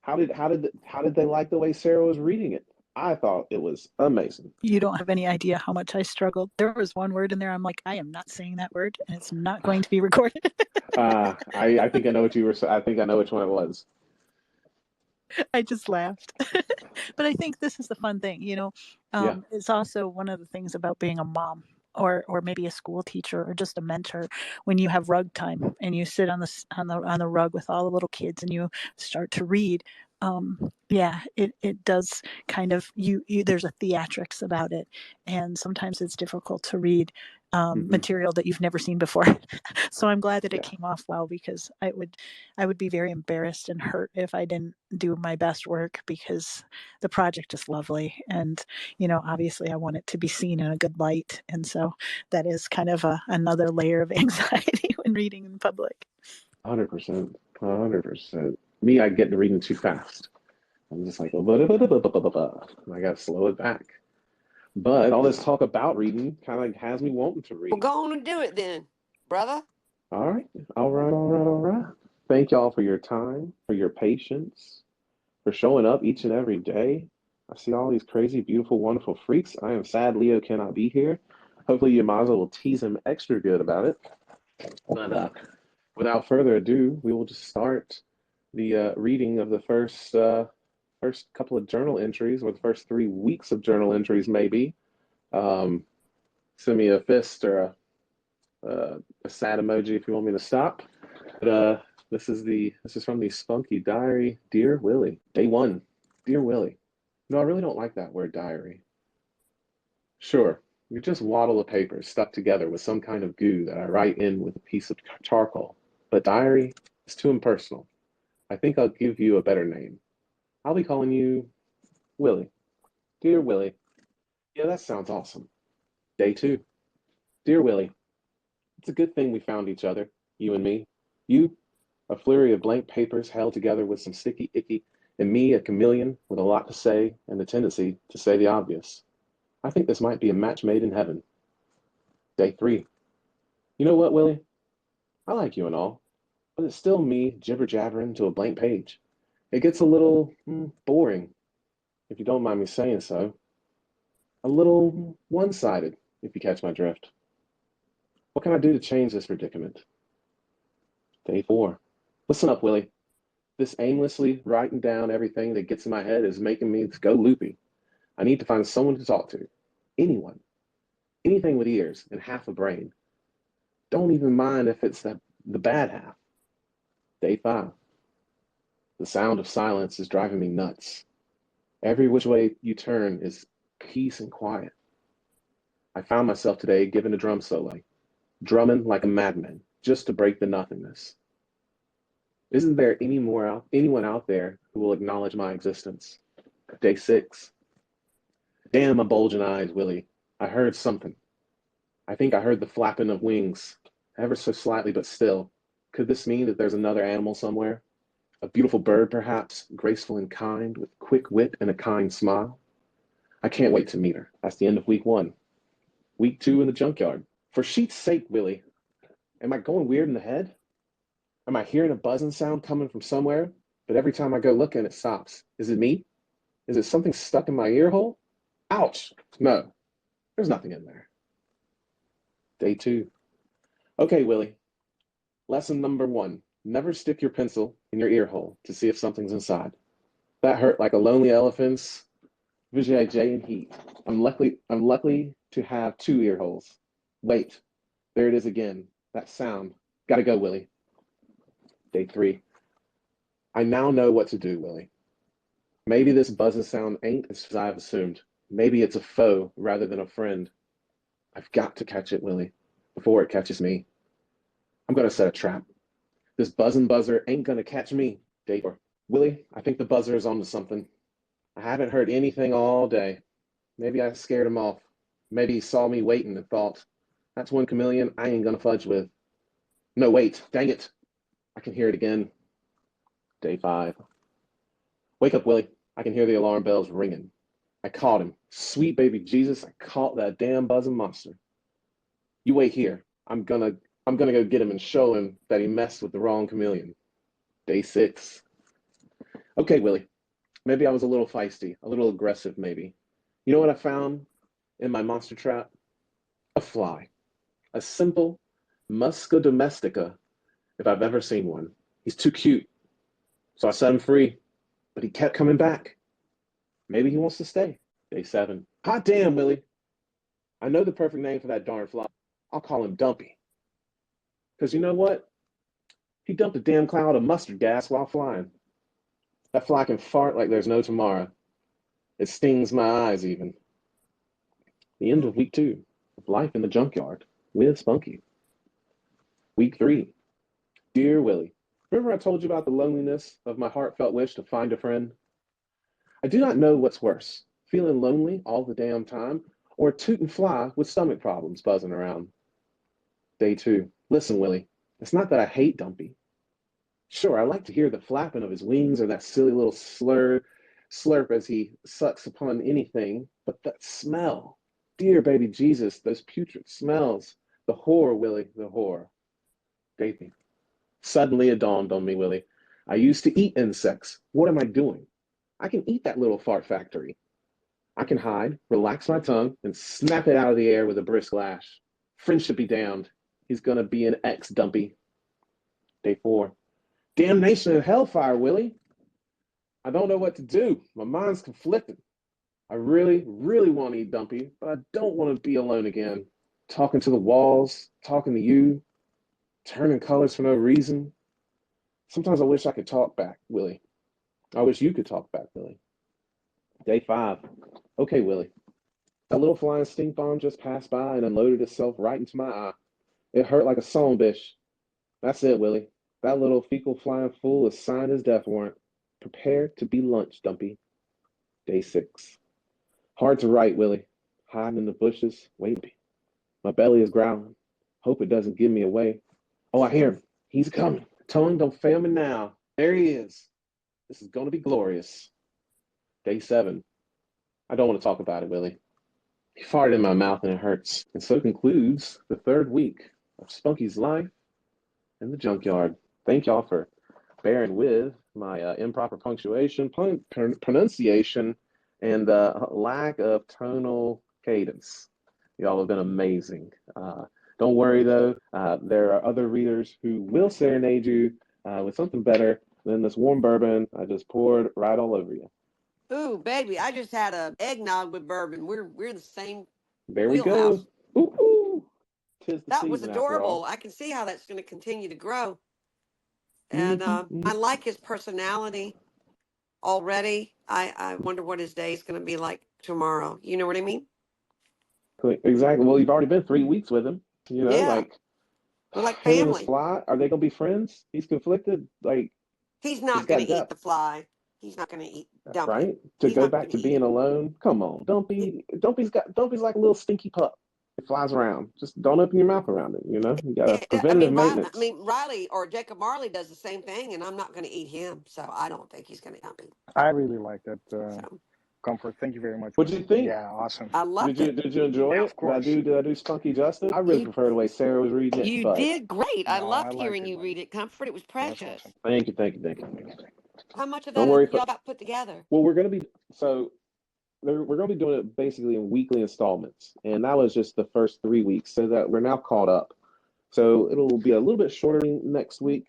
how did they like the way Sarah was reading it? I thought it was amazing. You don't have any idea how much I struggled. There was one word in there. I'm like, I am not saying that word, and it's not going to be recorded. I think I know what you were. I think I know which one it was. I just laughed. But I think this is the fun thing, Yeah. It's also one of the things about being a mom or maybe a school teacher or just a mentor when you have rug time and you sit on the rug with all the little kids and you start to read. Yeah, it does kind of there's a theatrics about it, and sometimes it's difficult to read material that you've never seen before. So I'm glad that it came off well, because I would be very embarrassed and hurt if I didn't do my best work, because the project is lovely, and obviously I want it to be seen in a good light, and so that is kind of another layer of anxiety when reading in public. 100%. 100%. Me, I get to reading too fast. I'm just like, I gotta slow it back. But all this talk about reading kind of has me wanting to Well, read. go on and do it then, brother. All right, all right, all right, all right. Thank y'all for your time, for your patience, for showing up each and every day. I see all these crazy, beautiful, wonderful freaks. I am sad Leo cannot be here. Hopefully, Yamaza will tease him extra good about it. But without further ado, we will just start the reading of the first couple of journal entries, or the first 3 weeks of journal entries, maybe. Um, Send me a fist or a sad emoji if you want me to stop. But this is from the Spunky Diary. Dear Willie, day 1. Dear Willie, no, I really don't like that word diary. Sure, you're just waddle of paper stuck together with some kind of goo that I write in with a piece of charcoal. But diary is too impersonal. I think I'll give you a better name. I'll be calling you Willie. Dear Willie. Yeah, that sounds awesome. Day 2. Dear Willie, it's a good thing we found each other, you and me. You, a flurry of blank papers held together with some sticky icky, and me, a chameleon with a lot to say and the tendency to say the obvious. I think this might be a match made in heaven. Day 3. You know what, Willie? I like you and all, but it's still me jibber jabbering to a blank page. It gets a little boring, if you don't mind me saying so. A little one sided, if you catch my drift. What can I do to change this predicament? Day 4. Listen up, Willie. This aimlessly writing down everything that gets in my head is making me go loopy. I need to find someone to talk to. Anyone. Anything with ears and half a brain. Don't even mind if it's the bad half. Day 5. The sound of silence is driving me nuts. Every which way you turn is peace and quiet. I found myself today giving a drum solo, drumming like a madman, just to break the nothingness. Isn't there anyone out there who will acknowledge my existence? Day 6. Damn my bulging eyes, Willie. I heard something. I think I heard the flapping of wings, ever so slightly, but still. Could this mean that there's another animal somewhere? A beautiful bird, perhaps, graceful and kind, with quick wit and a kind smile? I can't wait to meet her. That's the end of week 1. Week 2 in the junkyard. For sheet's sake, Willie, am I going weird in the head? Am I hearing a buzzing sound coming from somewhere? But every time I go looking, it stops. Is it me? Is it something stuck in my ear hole? Ouch! No, there's nothing in there. Day 2. Okay, Willie. Lesson number 1. Never stick your pencil in your ear hole to see if something's inside. That hurt like a lonely elephant's vijay in heat. I'm lucky to have 2 ear holes. Wait, there it is again. That sound. Gotta go, Willie. Day 3. I now know what to do, Willie. Maybe this buzzing sound ain't as I've assumed. Maybe it's a foe rather than a friend. I've got to catch it, Willie, before it catches me. I'm gonna set a trap. This buzzing buzzer ain't gonna catch me. Day 4. Willie, I think the buzzer is onto something. I haven't heard anything all day. Maybe I scared him off. Maybe he saw me waiting and thought, that's one chameleon I ain't gonna fudge with. No, wait, dang it. I can hear it again. Day 5. Wake up, Willie. I can hear the alarm bells ringing. I caught him. Sweet baby Jesus, I caught that damn buzzing monster. You wait here. I'm gonna go get him and show him that he messed with the wrong chameleon. Day 6. Okay, Willie. Maybe I was a little feisty, a little aggressive, maybe. You know what I found in my monster trap? A fly. A simple Musca domestica, if I've ever seen one. He's too cute. So I set him free, but he kept coming back. Maybe he wants to stay. Day 7. Hot damn, Willie. I know the perfect name for that darn fly. I'll call him Dumpy. Because you know what? He dumped a damn cloud of mustard gas while flying. That fly can fart like there's no tomorrow. It stings my eyes even. The end of week 2 of Life in the Junkyard with Spunky. Week 3. Dear Willie, remember I told you about the loneliness of my heartfelt wish to find a friend? I do not know what's worse, feeling lonely all the damn time, or a tootin' fly with stomach problems buzzing around. Day 2. Listen, Willie, it's not that I hate Dumpy. Sure, I like to hear the flapping of his wings or that silly little slurp as he sucks upon anything, but that smell. Dear baby Jesus, those putrid smells. The horror, Willie, the horror. Day 3. Suddenly it dawned on me, Willie. I used to eat insects. What am I doing? I can eat that little fart factory. I can hide, relax my tongue, and snap it out of the air with a brisk lash. Friendship be damned. He's gonna be an ex-Dumpy. Day 4. Damnation and hellfire, Willie. I don't know what to do. My mind's conflicted. I really, really want to eat Dumpy, but I don't want to be alone again. Talking to the walls, talking to you, turning colors for no reason. Sometimes I wish I could talk back, Willie. I wish you could talk back, Willie. Day 5. Okay, Willie. That little flying stink bomb just passed by and unloaded itself right into my eye. It hurt like a song bish. That's it, Willie. That little fecal flying fool has signed his death warrant. Prepare to be lunch, Dumpy. Day 6. Hard to write, Willie. Hiding in the bushes, waiting. My belly is growling. Hope it doesn't give me away. Oh, I hear him. He's coming. Tongue don't fail me now. There he is. This is going to be glorious. Day 7. I don't want to talk about it, Willie. He farted in my mouth and it hurts. And so concludes the 3rd week of Spunky's life in the junkyard. Thank y'all for bearing with my improper punctuation, pronunciation, and lack of tonal cadence. Y'all have been amazing. Don't worry, though. There are other readers who will serenade you with something better than this warm bourbon I just poured right all over you. Ooh, baby, I just had a eggnog with bourbon. We're the same There we wheelhouse. go. Ooh, ooh. 'Tis the That was season after adorable. all. I can see how that's going to continue to grow. And I like his personality already. I wonder what his day is going to be like tomorrow. You know what I mean? Exactly. Well, you've already been 3 weeks with him. You know, Yeah, like we're like him and his family. fly. Are they gonna be friends? He's conflicted. Like He's he's not going got to eat depth, the fly. He's not going to eat Dumpy. right? To He's go not back going to to eat being him. alone. Come on, Dumpy's like a little stinky pup. It flies around. Just don't open your mouth around it. You know, you got a I preventative mean, maintenance. Riley or Jacob Marley does the same thing, and I'm not going to eat him, so I don't think he's going to eat me. I really like that So comfort. Thank you very much. What'd you think? Yeah, awesome. I loved it. Did you enjoy Yeah, it? of course. Did I do Spunky justice? I really You prefer the way Sarah was reading it, you but did great. I No, I loved liked hearing it, you man. read it, Comfort. It was That's precious. awesome. thank you. How much of Don't that worry. y'all got put together? Well, we're gonna be so we're going to be doing it basically in weekly installments. And that was just the first 3 weeks, so that we're now caught up. So it'll be a little bit shorter next week,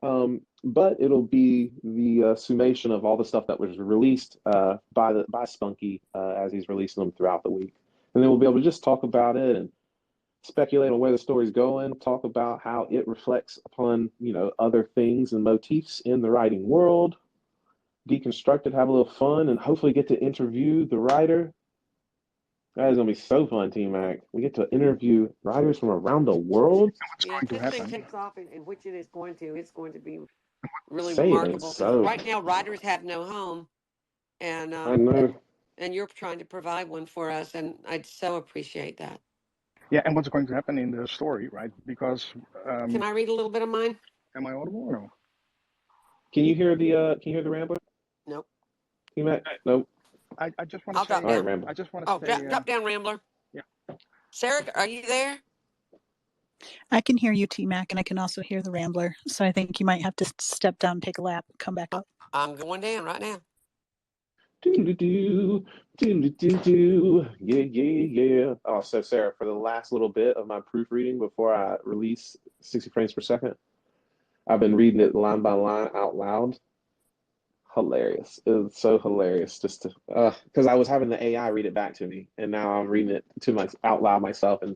but it'll be the summation of all the stuff that was released by Spunky as he's releasing them throughout the week. And then we'll be able to just talk about it and speculate on where the story's going, talk about how it reflects upon, other things and motifs in the writing world. deconstruct it, have a little fun, and hopefully get to interview the writer. That is gonna be so fun, T Mac. We get to interview writers from around the world. What's Yeah, going if to this thing happen? takes off, in which it is going to, it's going to be really Say it ain't remarkable. Because so. right now, writers have no home, and I know. you're trying to provide one for us, and I so appreciate that. Yeah, and what's going to happen in the story, right? Because Can I read a little bit of mine? am I audible or no? Can you hear the Rambler? Nope. T Mac? Nope. I just want to I'll drop say, All right, down. Rambler. I just want to Oh, say, drop down, Rambler. yeah. Sarah, are you there? I can hear you, T Mac, and I can also hear the Rambler. So I think you might have to step down, take a lap, come back up. I'm going down right now. Do do do do do. Yeah, yeah, yeah. Oh, so Sarah, for the last little bit of my proofreading before I release 60 frames per second, I've been reading it line by line out loud. Hilarious. It's so hilarious just to because I was having the AI read it back to me, and now I'm reading it to my out loud myself, and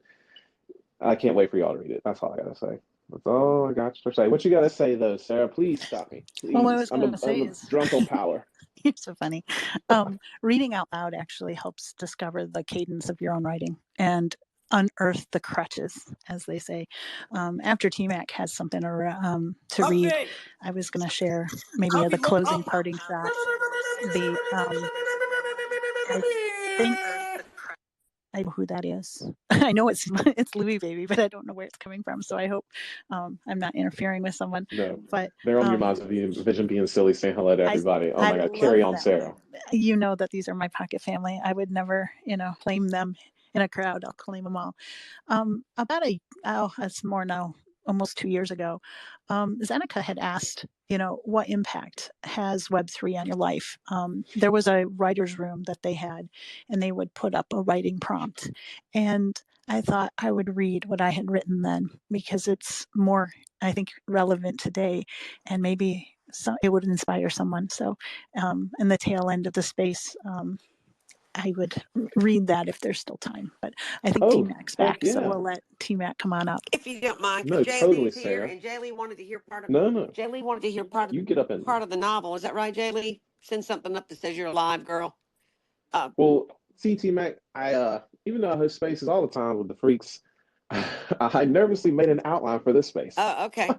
I can't wait for y'all to read it. That's all I gotta say. That's all I got to say. What you gotta say though, Sarah? Please stop me. Well, what I Please. was going to say I'm a is, drunk on power. you're so funny. Reading out loud actually helps discover the cadence of your own writing and unearth the crutches, as they say. After T-Mac has something to read, I was going to share maybe the closing parting shots. The I think I know who that is. I know it's Louis Baby, but I don't know where it's coming from. So I hope I'm not interfering with someone. No, But they're on your minds of vision being silly, saying hello to I everybody. Oh I my God, love carry on, them. Sarah. You know that these are my pocket family. I would never, claim them in a crowd. I'll claim them all. It's more now, almost 2 years ago, Zeneca had asked, what impact has Web3 on your life? There was a writer's room that they had, and they would put up a writing prompt. And I thought I would read what I had written then because it's more, I think, relevant today, and maybe it would inspire someone. So, in the tail end of the space, I would read that if there's still time. But I think T Oh, Mac's heck back, so yeah. we'll let T Mac come on up. If you don't mind, because No, Jay totally, Lee's here, Sarah. and Jay Lee wanted to hear No, no. You get up in there. part of the novel. Is that right, Jay Lee? Send something up that says you're alive, girl. Well, CT Mac, I even though I host spaces all the time with the freaks, I nervously made an outline for this space. Oh, okay.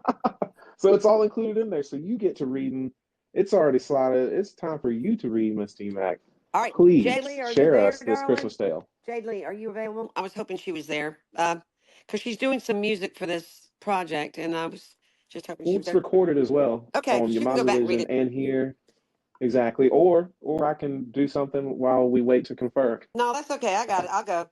So it's all included in there. So you get to reading. It's already slotted. It's time for you to read, Miss T Mac. All right, Jay Please Lee, are you share there, us this darling? Christmas tale. Jay Lee, are you available? I was hoping she was there, because she's doing some music for this project, and I was just hoping she Well, was it's there. recorded as well Okay, on Your she can go Mom's back and read Religion it. and here. Exactly. Or I can do something while we wait to confer. No, that's okay. I got it. I'll go.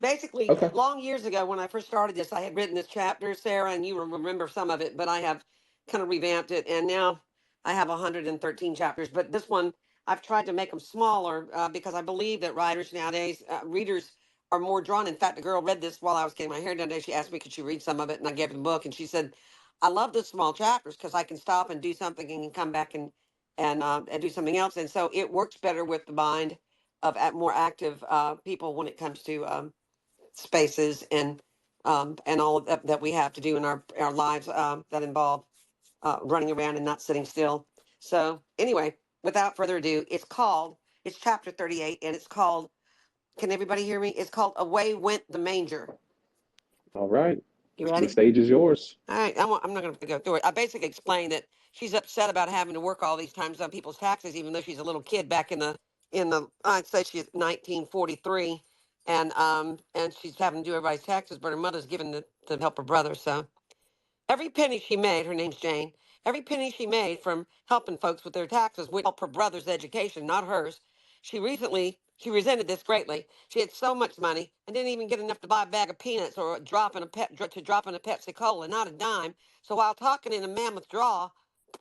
Basically, Okay. long years ago when I first started this, I had written this chapter, Sarah, and you remember some of it, but I have kind of revamped it, and now I have 113 chapters. But this one, I've tried to make them smaller because I believe that writers nowadays, readers are more drawn. In fact, a girl read this while I was getting my hair done today. She asked me, could she read some of it? And I gave her the book, and she said, I love the small chapters because I can stop and do something and come back and do something else. And so it works better with the mind of more active people when it comes to spaces and all of that we have to do in our lives that involve running around and not sitting still. So anyway, without further ado, it's chapter 38, and it's called, can everybody hear me? It's called Away Went the Manger. All right. You The ready? stage is yours. All right, I'm not going to go through it. I basically explained that she's upset about having to work all these times on people's taxes, even though she's a little kid back in the I'd say she's 1943, and she's having to do everybody's taxes, but her mother's given to help her brother. So every penny she made, her name's Jane, every penny she made from helping folks with their taxes would help her brother's education, not hers. She resented this greatly. She had so much money and didn't even get enough to buy a bag of peanuts or drop in a Pepsi Cola, not a dime. So while talking in a mammoth draw,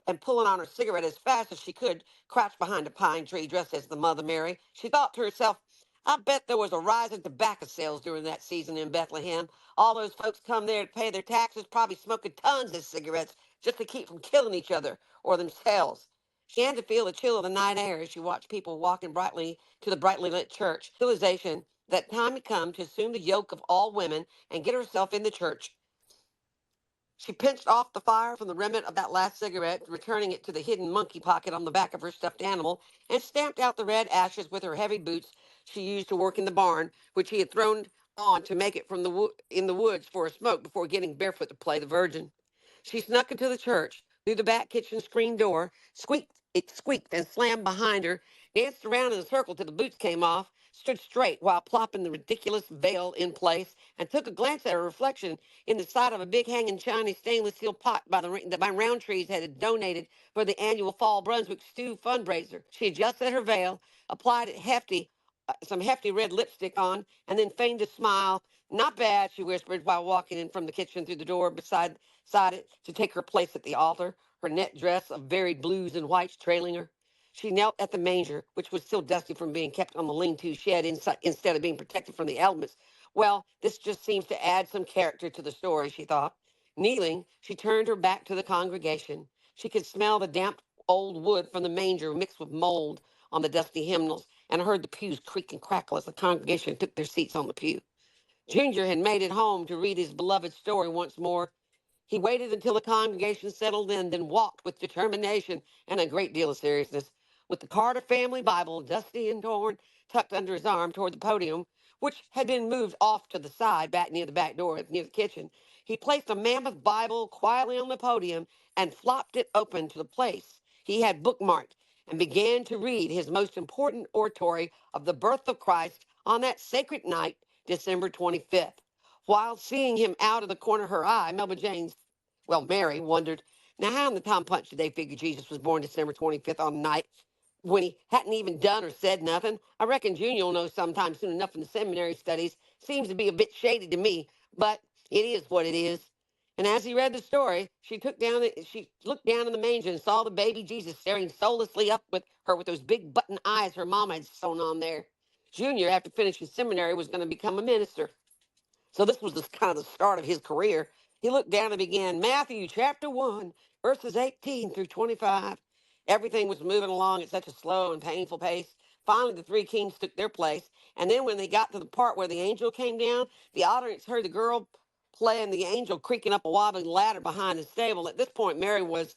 and pulling on her cigarette as fast as she could, crouched behind a pine tree dressed as the Mother Mary. She thought to herself, I bet there was a rise in tobacco sales during that season in Bethlehem. All those folks come there to pay their taxes, probably smoking tons of cigarettes just to keep from killing each other or themselves. She had to feel the chill of the night air as she watched people walking brightly to the brightly lit church. Realization that time had come to assume the yoke of all women and get herself in the church. She pinched off the fire from the remnant of that last cigarette, returning it to the hidden monkey pocket on the back of her stuffed animal, and stamped out the red ashes with her heavy boots she used to work in the barn, which he had thrown on to make it from in the woods for a smoke before getting barefoot to play the Virgin. She snuck into the church, through the back kitchen screen door, it squeaked and slammed behind her, danced around in a circle till the boots came off, stood straight while plopping the ridiculous veil in place, and took a glance at her reflection in the side of a big hanging Chinese stainless steel pot that my Roundtrees had donated for the annual Fall Brunswick Stew fundraiser. She adjusted her veil, applied it some hefty red lipstick on, and then feigned a smile. Not bad, she whispered while walking in from the kitchen through the door beside it to take her place at the altar, her net dress of varied blues and whites trailing her. She knelt at the manger, which was still dusty from being kept on the lean-to shed instead of being protected from the elements. Well, this just seems to add some character to the story, she thought. Kneeling, she turned her back to the congregation. She could smell the damp old wood from the manger mixed with mold on the dusty hymnals, and heard the pews creak and crackle as the congregation took their seats on the pew. Junior had made it home to read his beloved story once more. He waited until the congregation settled in, then walked with determination and a great deal of seriousness, with the Carter family Bible, dusty and torn, tucked under his arm toward the podium, which had been moved off to the side, back near the back door, near the kitchen. He placed a mammoth Bible quietly on the podium and flopped it open to the place he had bookmarked and began to read his most important oratory of the birth of Christ on that sacred night, December 25th. While seeing him out of the corner of her eye, Mary wondered, now how in the Tom Punch did they figure Jesus was born December 25th on a night when he hadn't even done or said nothing? I reckon Junior will know sometime soon enough in the seminary studies. Seems to be a bit shady to me, but it is what it is. And as he read the story, she looked down in the manger and saw the baby Jesus staring soullessly up with her with those big button eyes her mama had sewn on there. Junior, after finishing seminary, was going to become a minister. So this was kind of the start of his career. He looked down and began Matthew chapter 1, verses 18 through 25. Everything was moving along at such a slow and painful pace. Finally, the three kings took their place. And then when they got to the part where the angel came down, the audience heard the girl playing the angel creaking up a wobbly ladder behind the stable. At this point, Mary was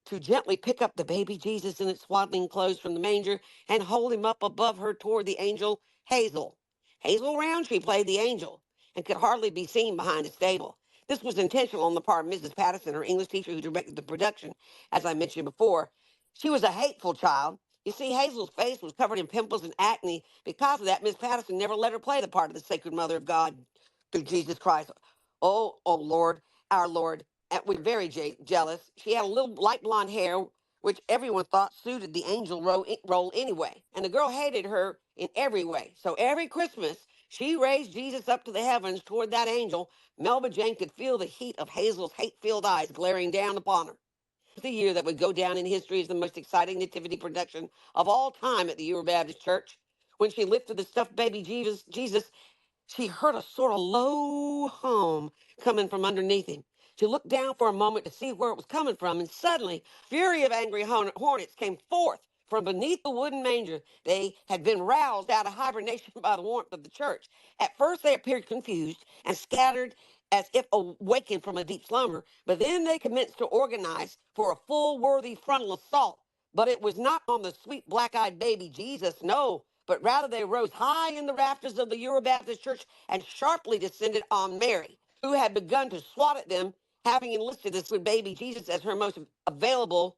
to gently pick up the baby Jesus in its swaddling clothes from the manger and hold him up above her toward the angel Hazel. Hazel Roundtree played the angel and could hardly be seen behind the stable. This was intentional on the part of Mrs. Patterson, her English teacher who directed the production, as I mentioned before. She was a hateful child. You see, Hazel's face was covered in pimples and acne. Because of that, Miss Patterson never let her play the part of the Sacred Mother of God through Jesus Christ. Oh, Lord, our Lord, we're very jealous. She had a little light blonde hair, which everyone thought suited the angel role anyway. And the girl hated her in every way. So every Christmas, she raised Jesus up to the heavens toward that angel. Melba Jane could feel the heat of Hazel's hate-filled eyes glaring down upon her. It was the year that would go down in history as the most exciting nativity production of all time at the Euro Baptist Church. When she lifted the stuffed baby Jesus, she heard a sort of low hum coming from underneath him. She looked down for a moment to see where it was coming from, and suddenly, fury of angry hornets came forth from beneath the wooden manger. They had been roused out of hibernation by the warmth of the church. At first, they appeared confused and scattered as if awakened from a deep slumber, but then they commenced to organize for a full, worthy frontal assault. But it was not on the sweet black-eyed baby Jesus, no, but rather they rose high in the rafters of the Eurobaptist Church and sharply descended on Mary, who had begun to swat at them, having enlisted this baby Jesus as her most available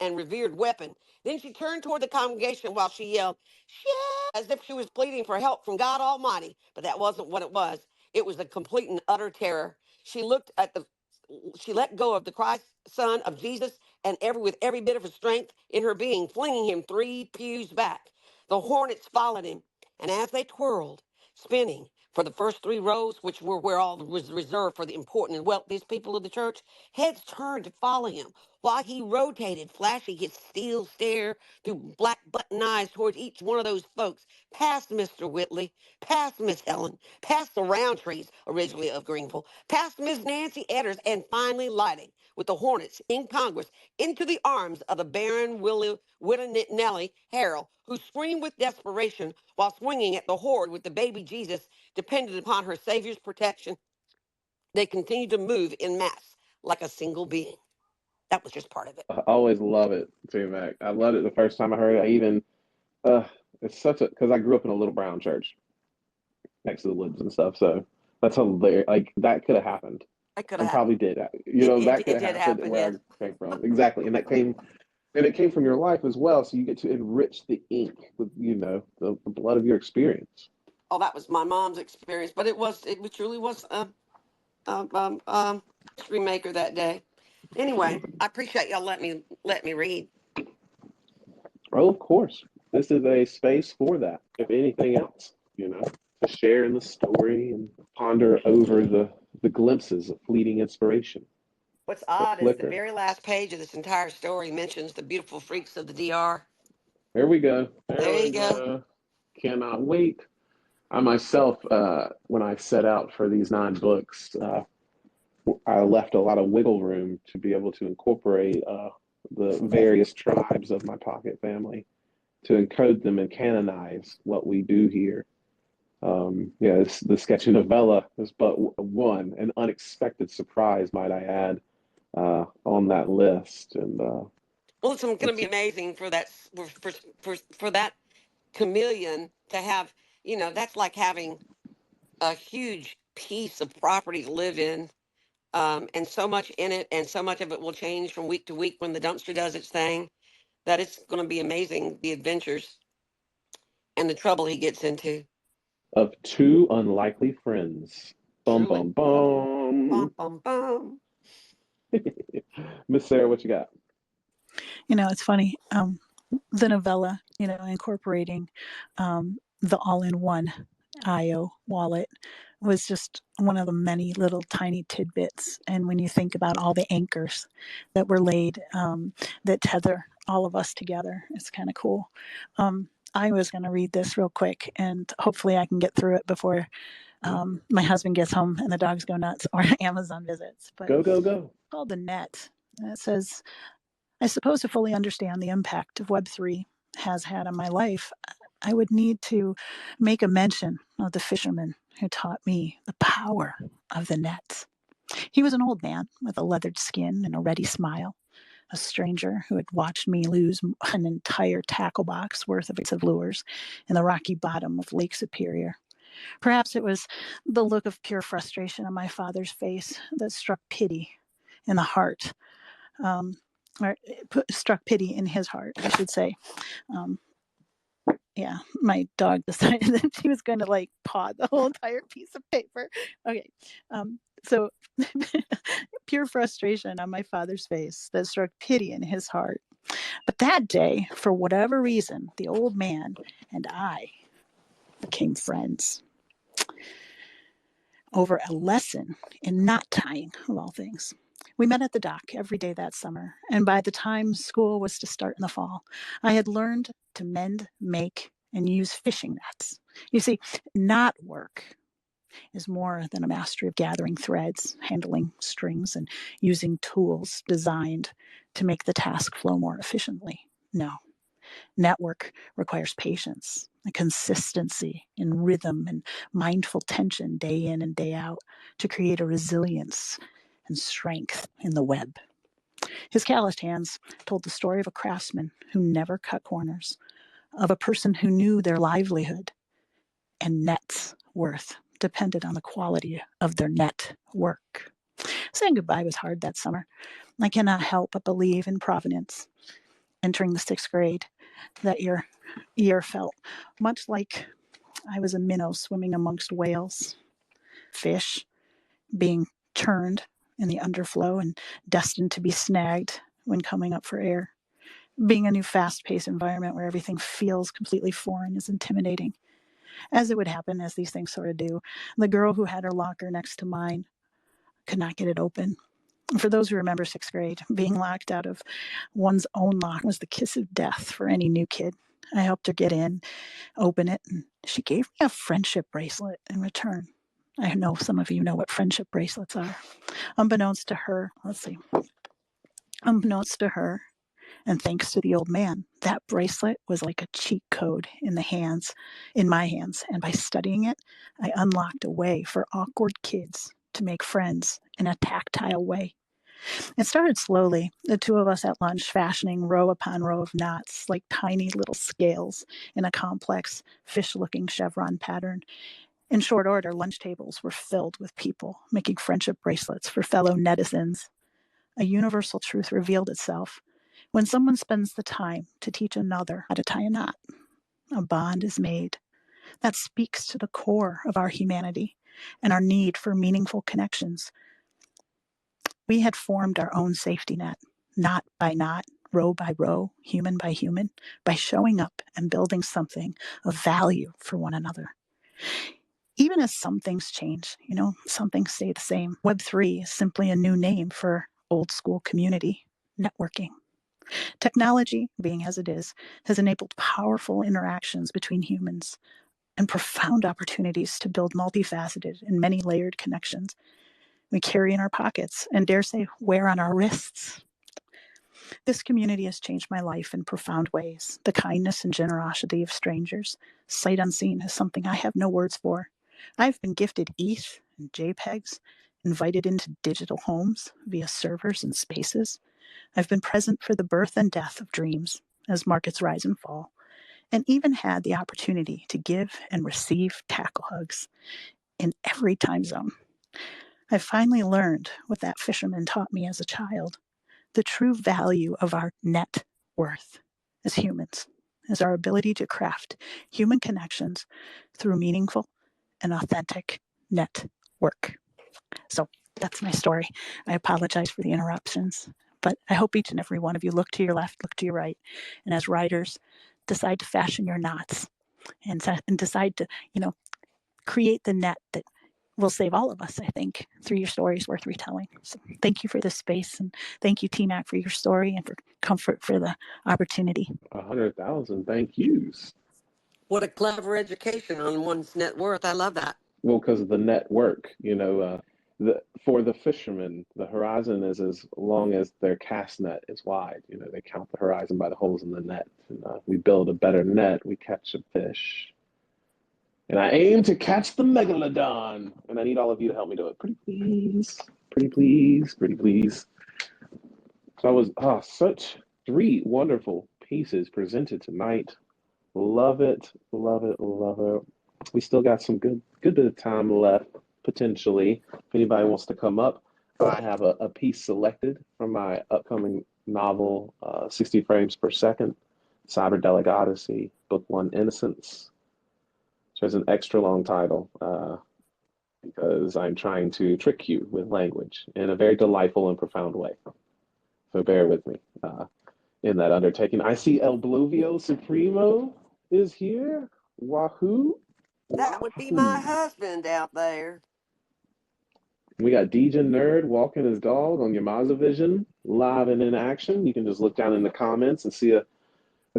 and revered weapon. Then she turned toward the congregation while she yelled, "Shit!" as if she was pleading for help from God Almighty. But that wasn't what it was. It was a complete and utter terror. She let go of the Christ Son of Jesus and with every bit of her strength in her being, flinging him 3 pews back. The hornets followed him, and as they twirled, spinning for the first 3 rows, which were where all was reserved for the important and wealthiest people of the church, heads turned to follow him while he rotated, flashing his steel stare through black button eyes towards each one of those folks, past Mr. Whitley, past Miss Helen, past the Roundtrees, originally of Greenville, past Miss Nancy Edders, and finally lighting with the Hornets in Congress into the arms of the Baron Nellie Harrell, who screamed with desperation while swinging at the horde with the baby Jesus dependent upon her Savior's protection. They continue to move in mass like a single being. That was just part of it. I always love it, T-Mac. I loved it the first time I heard it. I even, it's such a, because I grew up in a little brown church next to the woods and stuff. So that's hilarious. Like that could have happened That could have and probably happened. did. You know, that It could have did happened happen, where yes. I came from. Exactly. And it came from your life as well. So you get to enrich the ink with, the blood of your experience. Oh, that was my mom's experience, but it truly was history maker that day. Anyway, I appreciate y'all let me read. Oh, of course. This is a space for that, if anything else, to share in the story and ponder over the glimpses of fleeting inspiration What's that odd is the flicker. very last page of this entire story mentions the beautiful freaks of the DR. There we go. There There we you go. go. Cannot wait. I myself, when I set out for these 9 books, I left a lot of wiggle room to be able to incorporate the various tribes of my pocket family to encode them and canonize what we do here. The sketchy novella is but one, an unexpected surprise, might I add, on that list. And Well, it's going to it's be amazing for that chameleon to have. That's like having a huge piece of property to live in, and so much in it, and so much of it will change from week to week when the dumpster does its thing. That it's going to be amazing, the adventures and the trouble he gets into. of two unlikely friends. Bum, Truly. bum, Bum, bum. bum, bum. Miss Sarah, what you got? It's funny. The novella, incorporating the all-in-one IO wallet was just one of the many little tiny tidbits. And when you think about all the anchors that were laid that tether all of us together, it's kind of cool. I was going to read this real quick, and hopefully I can get through it before my husband gets home and the dogs go nuts or Amazon visits. But Go, go, it's go. called The Net. And it says, I suppose to fully understand the impact of Web3 has had on my life, I would need to make a mention of the fisherman who taught me the power of the net. He was an old man with a leathered skin and a ready smile, a stranger who had watched me lose an entire tackle box worth of lures in the rocky bottom of Lake Superior. Perhaps it was the look of pure frustration on my father's face that struck pity in the heart, or struck pity in his heart, I should say. Um, yeah, my dog decided that she was going to like paw the whole entire piece of paper. Okay, so pure frustration on my father's face that struck pity in his heart. But that day, for whatever reason, the old man and I became friends over a lesson in knot tying, of all things. We met at the dock every day that summer, and by the time school was to start in the fall, I had learned to mend, make, and use fishing nets. You see, knot work is more than a mastery of gathering threads, handling strings, and using tools designed to make the task flow more efficiently. No, network requires patience, a consistency in rhythm and mindful tension day in and day out to create a resilience and strength in the web. His calloused hands told the story of a craftsman who never cut corners, of a person who knew their livelihood and net's worth depended on the quality of their net work. Saying goodbye was hard that summer. I cannot help but believe in providence. Entering the 6th grade, that year felt much like I was a minnow swimming amongst whales, fish being churned in the underflow and destined to be snagged when coming up for air. Being a new fast-paced environment where everything feels completely foreign is intimidating. As it would happen, as these things sort of do, the girl who had her locker next to mine could not get it open. For those who remember 6th grade, being locked out of one's own lock was the kiss of death for any new kid. I helped her get in, open it, and she gave me a friendship bracelet in return. I know some of you know what friendship bracelets are. Unbeknownst to her, and thanks to the old man, that bracelet was like a cheat code in my hands. And by studying it, I unlocked a way for awkward kids to make friends in a tactile way. It started slowly, the two of us at lunch fashioning row upon row of knots like tiny little scales in a complex fish-looking chevron pattern. In short order, lunch tables were filled with people making friendship bracelets for fellow netizens. A universal truth revealed itself. When someone spends the time to teach another how to tie a knot, a bond is made. That speaks to the core of our humanity and our need for meaningful connections. We had formed our own safety net, knot by knot, row by row, human by human, by showing up and building something of value for one another. Even as some things change, some things stay the same. Web3 is simply a new name for old school community networking. Technology, being as it is, has enabled powerful interactions between humans and profound opportunities to build multifaceted and many layered connections we carry in our pockets and, dare say, wear on our wrists. This community has changed my life in profound ways. The kindness and generosity of strangers, sight unseen, is something I have no words for. I've been gifted ETH and JPEGs, invited into digital homes via servers and spaces. I've been present for the birth and death of dreams as markets rise and fall, and even had the opportunity to give and receive tackle hugs in every time zone. I finally learned what that fisherman taught me as a child. The true value of our net worth as humans is our ability to craft human connections through meaningful and authentic network. So that's my story. I apologize for the interruptions, but I hope each and every one of you look to your left, look to your right, and as writers, decide to fashion your knots and decide to, create the net that will save all of us, I think, through your stories worth retelling. So thank you for this space, and thank you, T-Mac, for your story and for comfort for the opportunity. 100,000 thank yous. What a clever education on one's net worth. I love that. Well, because of the network, for the fishermen, the horizon is as long as their cast net is wide. They count the horizon by the holes in the net. And we build a better net, we catch a fish. And I aim to catch the megalodon. And I need all of you to help me do it. Pretty please. Pretty please. Pretty please. So I was such 3 wonderful pieces presented tonight. Love it, love it, love it. We still got some good bit of time left, potentially. If anybody wants to come up, I have a piece selected from my upcoming novel, 60 Frames Per Second, Cyberdelic Odyssey, Book 1, Innocence. So it's an extra long title because I'm trying to trick you with language in a very delightful and profound way. So bear with me in that undertaking. I see El Bluvio Supremo is here. Wahoo! That would be my husband out there. We got DJ Nerd walking his dog on Yamaza Vision, live and in action. You can just look down in the comments and see a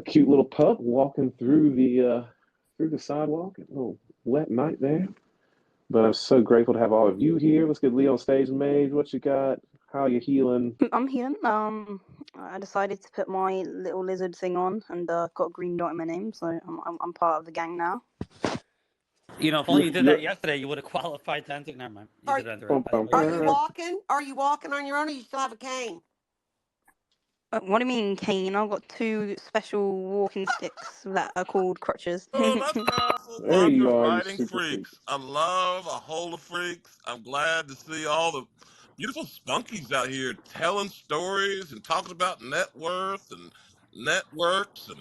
cute little pup walking through the sidewalk. A little wet night there. But I'm so grateful to have all of you here. Let's get Leo on stage, Mage. What you got? How are you healing? I'm healing. I decided to put my little lizard thing on and got a green dot in my name, so I'm part of the gang now. If only you did that yesterday, you would have qualified to enter. Never mind. You did enter it. Are you walking? Are you walking on your own, or you still have a cane? What do you mean cane? I've got 2 special walking sticks that are called crutches. Oh, that's powerful. There Love you your are, you writing super freaks. I love a whole of freaks. I'm glad to see all the beautiful spunkies out here telling stories and talking about net worth and networks, and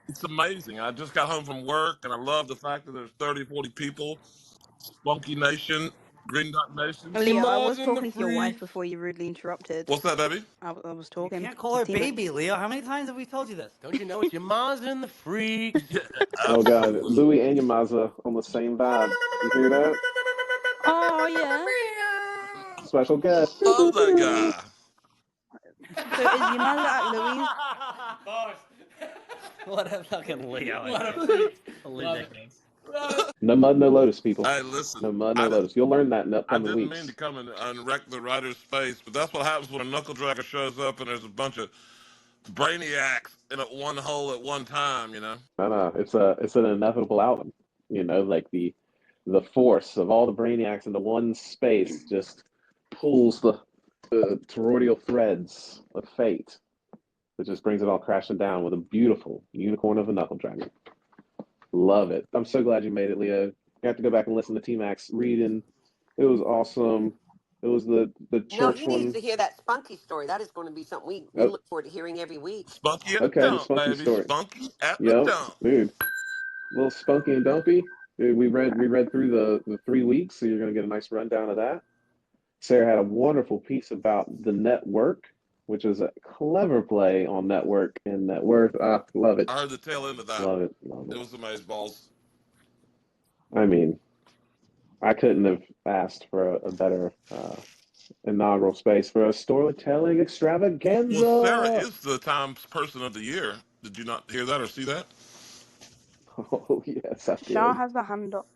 it's amazing. I just got home from work and I love the fact that there's 30, 40 people. Spunky Nation, Green Dot Nation. Leo, I was Imagine the talking to your wife freaks. before you rudely interrupted. What's that, baby? I was talking. You can't call her baby, Leo. How many times have we told you this? Don't you know it's Yamaza and the freaks? Oh god, Louis and Yamaza on the same vibe. You hear that? Oh yeah. Special guest. Love that guy. So is Yamaza at Louis? What a fucking Leo. What a freak. Ridiculous. No mud, no lotus, people. Hey, listen. No mud, no lotus. You'll learn that in I upcoming didn't weeks. mean to come and wreck the writer's space, but that's what happens when a knuckle dragger shows up and there's a bunch of brainiacs in one hole at one time. No, it's an inevitable outcome. Like the the force of all the brainiacs into one space just pulls the toroidal threads of fate. It just brings it all crashing down with a beautiful unicorn of a knuckle dragon. Love it. I'm so glad you made it, Leo. You have to go back and listen to T-Max reading. It was awesome. It was the No, church he needs one. to hear that spunky story. That is going to be something we Oh, look forward to hearing every week. Spunky at the okay, the dump, spunky baby. story. Spunky at the Yep, dump. dude. A little spunky and dumpy. Dude, we read through the 3 weeks, so you're gonna get a nice rundown of that. Sarah had a wonderful piece about the network, which is a clever play on network and net worth. Ah, love it. I heard the tail end of that. Love it. Love It it. was amazing balls. I mean, I couldn't have asked for a better inaugural space for a storytelling Well, Sarah extravaganza. is the Times Person of the Year. Did you not hear that or see that? Oh, yes, I Shah did. has the hand up.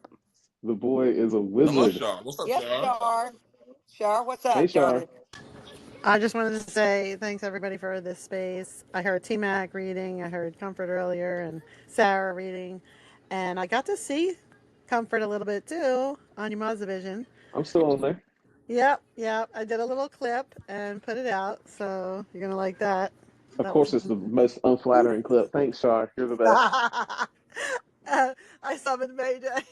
The boy is a Hello, wizard. Shar. What's up, Yes, Shar? Shar. Shar, what's Hey, up, Shar. darling? I just wanted to say thanks everybody for this space. I heard T Mac reading, I heard Comfort earlier, and Sarah reading, and I got to see Comfort a little bit too on your Mazda Vision. I'm still on there. Yep. I did a little clip and put it out, so you're gonna like that. Of That was course, it's the most unflattering clip. Thanks, Shar. You're the best. uh, I summoned Mayday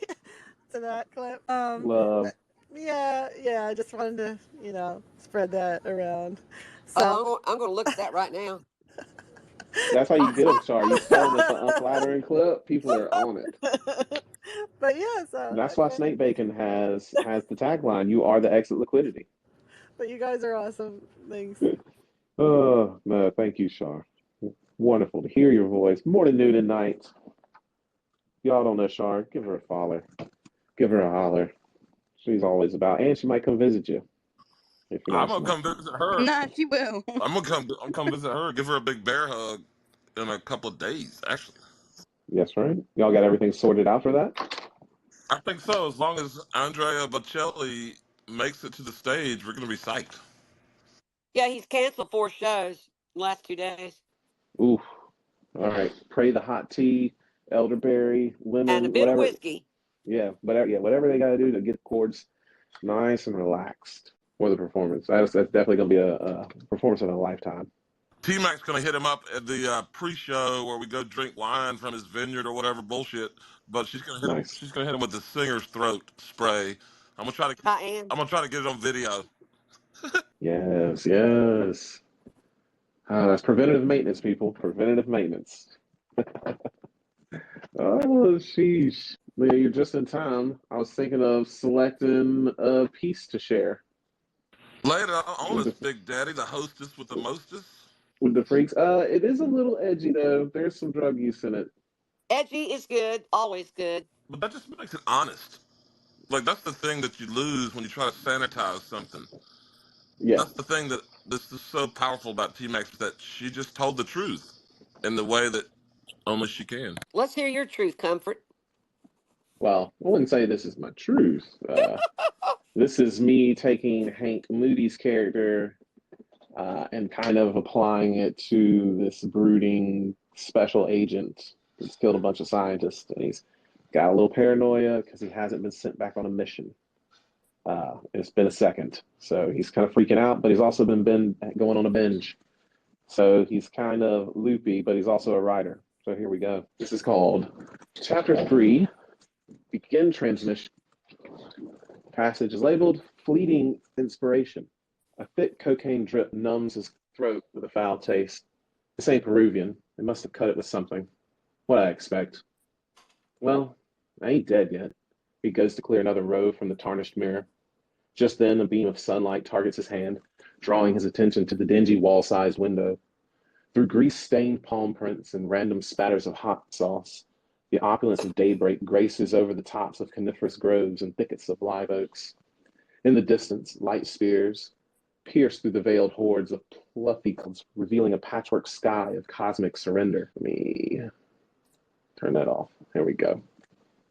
to that clip. Love. Yeah. I just wanted to, spread that around. So. Oh, I'm going to look at that right now. That's how you get them, Shar. You tell them it's an unflattering clip, people are on it. But yeah, so That's why Snake Bacon has the tagline, "You are the exit liquidity." but you guys are awesome. Thanks. Oh, no, thank you, Shar. Wonderful to hear your voice. Morning, noon, and night. Y'all don't know Shar. Give her a follow. Give her a holler. She's always about, and she might come visit you if you're I'm nice gonna enough. come visit her. Nah, she will. I'm come visit her. Give her a big bear hug in a couple of days. Actually, Yes, right? Y'all got everything sorted out for that? I think so. As long as Andrea Bocelli makes it to the stage, we're gonna be psyched. Yeah, he's canceled 4 shows in the last 2 days. Oof. All right. Pray the hot tea, elderberry, And a lemon, bit of whatever. whiskey. Whatever they got to do to get the chords nice and relaxed for the performance. That's definitely going to be a performance of a lifetime. T Mac's gonna hit him up at the pre-show where we go drink wine from his vineyard or whatever bullshit. But she's gonna hit him. Nice. She's gonna hit him with the singer's throat spray. I'm gonna try to. I am. I'm gonna try to get it on video. Yes, yes. That's preventative maintenance, people. Preventative maintenance. Oh, sheesh. Leah, you're just in time. I was thinking of selecting a piece to share Later on with us, the Big Daddy, the hostess with the mostest. with the freaks. It is a little edgy though. There's some drug use in it. Edgy is good, always good. But that just makes it honest. Like that's the thing that you lose when you try to sanitize something. Yeah. That's the thing that this is so powerful about T Max that she just told the truth in the way that only she can. Let's hear your truth, Comfort. Well, I wouldn't say this is my truth. This is me taking Hank Moody's character and kind of applying it to this brooding special agent that's killed a bunch of scientists, and he's got a little paranoia because he hasn't been sent back on a mission. It's been a second, so he's kind of freaking out, but he's also been going on a binge. So he's kind of loopy, but he's also a writer. So here we go. This is called Chapter 3, Begin Transmission. Passage is labeled Fleeting Inspiration. A thick cocaine drip numbs his throat with a foul taste. This ain't Peruvian. They must have cut it with something. What I expect. Well, I ain't dead yet. He goes to clear another row from the tarnished mirror. Just then, a beam of sunlight targets his hand, drawing his attention to the dingy wall-sized window. Through grease-stained palm prints and random spatters of hot sauce, the opulence of daybreak graces over the tops of coniferous groves and thickets of live oaks. In the distance, light spears pierce through the veiled hordes of fluffy clouds, revealing a patchwork sky of cosmic surrender. Let me turn that off. There we go.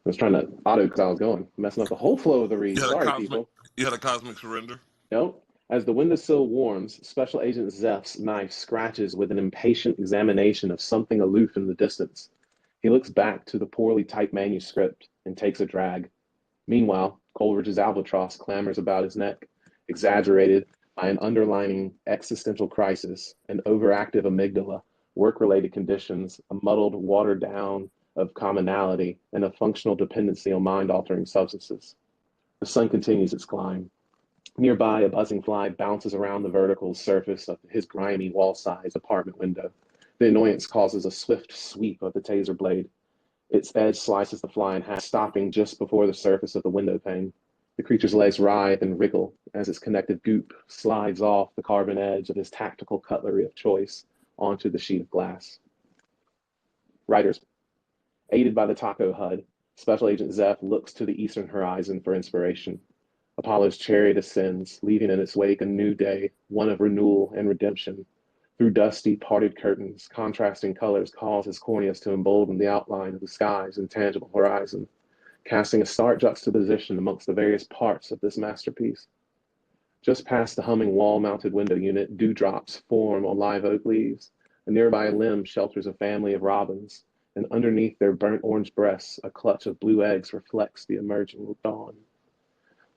I was trying to auto because I was going, messing up the whole flow of the read. You had a Sorry, cosmic. people. You had a cosmic surrender. Nope. As the windowsill warms, Special Agent Zeph's knife scratches with an impatient examination of something aloof in the distance. He looks back to the poorly typed manuscript and takes a drag. Meanwhile, Coleridge's albatross clamors about his neck, exaggerated by an underlying existential crisis, an overactive amygdala, work-related conditions, a muddled, watered down of commonality, and a functional dependency on mind-altering substances. The sun continues its climb. Nearby, a buzzing fly bounces around the vertical surface of his grimy, wall-sized apartment window. The annoyance causes a swift sweep of the taser blade. Its edge slices the fly in half, stopping just before the surface of the window pane. The creature's legs writhe and wriggle as its connected goop slides off the carbon edge of his tactical cutlery of choice onto the sheet of glass. Writers. Aided by the taco HUD, Special Agent Zeph looks to the eastern horizon for inspiration. Apollo's chariot ascends, leaving in its wake a new day, one of renewal and redemption. Through dusty, parted curtains, contrasting colors cause his corneas to embolden the outline of the sky's intangible horizon, casting a stark juxtaposition amongst the various parts of this masterpiece. Just past the humming wall-mounted window unit, dewdrops form on live oak leaves. A nearby limb shelters a family of robins, and underneath their burnt orange breasts, a clutch of blue eggs reflects the emerging dawn.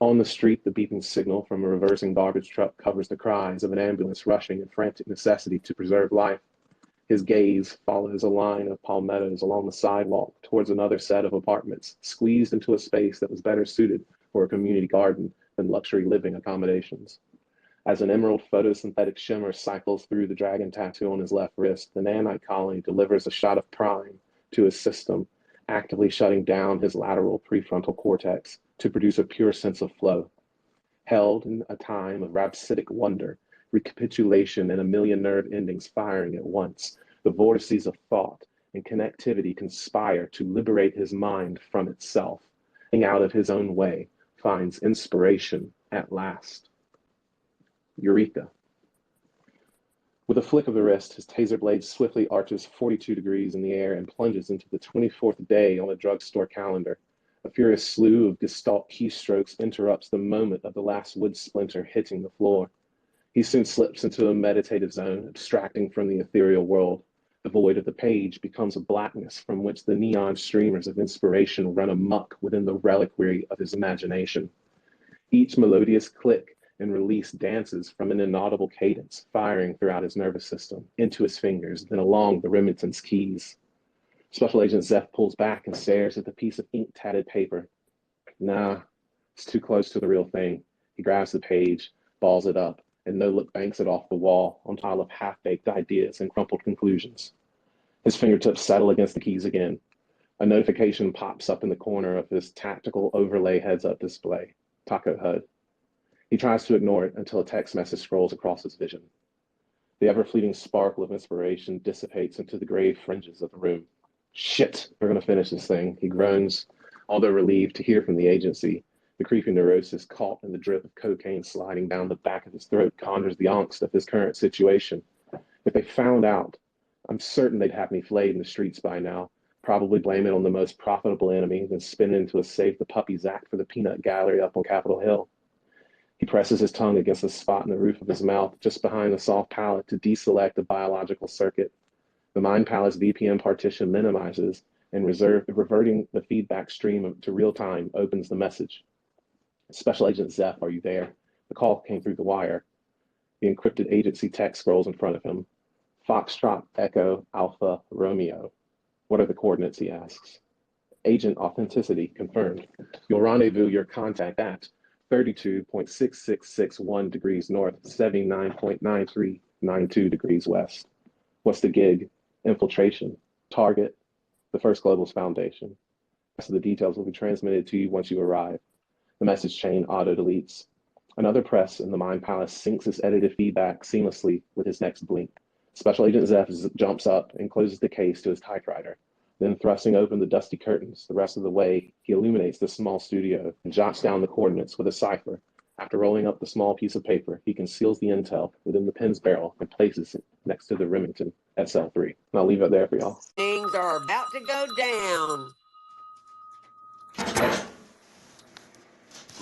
On the street, the beeping signal from a reversing garbage truck covers the cries of an ambulance rushing in frantic necessity to preserve life. His gaze follows a line of palmettos along the sidewalk towards another set of apartments, squeezed into a space that was better suited for a community garden than luxury living accommodations. As an emerald photosynthetic shimmer cycles through the dragon tattoo on his left wrist, the nanite colony delivers a shot of prime to his system, actively shutting down his lateral prefrontal cortex to produce a pure sense of flow. Held in a time of rhapsodic wonder, recapitulation, and a million nerve endings firing at once, the vortices of thought and connectivity conspire to liberate his mind from itself, and out of his own way, finds inspiration at last. Eureka. With a flick of the wrist, his taser blade swiftly arches 42 degrees in the air and plunges into the 24th day on a drugstore calendar. A furious slew of Gestalt keystrokes interrupts the moment of the last wood splinter hitting the floor. He soon slips into a meditative zone, abstracting from the ethereal world. The void of the page becomes a blackness from which the neon streamers of inspiration run amok within the reliquary of his imagination. Each melodious click and release dances from an inaudible cadence, firing throughout his nervous system, into his fingers, then along the remittance keys. Special Agent Zeph pulls back and stares at the piece of ink-tatted paper. Nah, it's too close to the real thing. He grabs the page, balls it up, and no-look banks it off the wall on top of half-baked ideas and crumpled conclusions. His fingertips settle against the keys again. A notification pops up in the corner of his tactical overlay heads-up display. Taco HUD. He tries to ignore it until a text message scrolls across his vision. The ever-fleeting sparkle of inspiration dissipates into the gray fringes of the room. Shit, we're going to finish this thing, he groans, although relieved to hear from the agency. The creeping neurosis caught in the drip of cocaine sliding down the back of his throat conjures the angst of his current situation. If they found out, I'm certain they'd have me flayed in the streets by now, probably blame it on the most profitable enemy, then spin it into a Save the Puppies act for the peanut gallery up on Capitol Hill. He presses his tongue against a spot in the roof of his mouth, just behind the soft palate, to deselect the biological circuit. The Mind Palace VPN partition minimizes and reverting the feedback stream to real time opens the message. Special Agent Zeph, are you there? The call came through the wire. The encrypted agency text scrolls in front of him. Foxtrot Echo Alpha Romeo. What are the coordinates, he asks. Agent authenticity confirmed. You'll rendezvous your contact at 32.6661 degrees north, 79.9392 degrees west. What's the gig? Infiltration. Target. The First Global's Foundation. The rest of the details will be transmitted to you once you arrive. The message chain auto-deletes. Another press in the Mind Palace syncs his edited feedback seamlessly with his next blink. Special Agent Zeph jumps up and closes the case to his typewriter. Then, thrusting open the dusty curtains the rest of the way, he illuminates the small studio and jots down the coordinates with a cipher. After rolling up the small piece of paper, he conceals the intel within the pen's barrel and places it next to the Remington SL3. And I'll leave it there for y'all. Things are about to go down.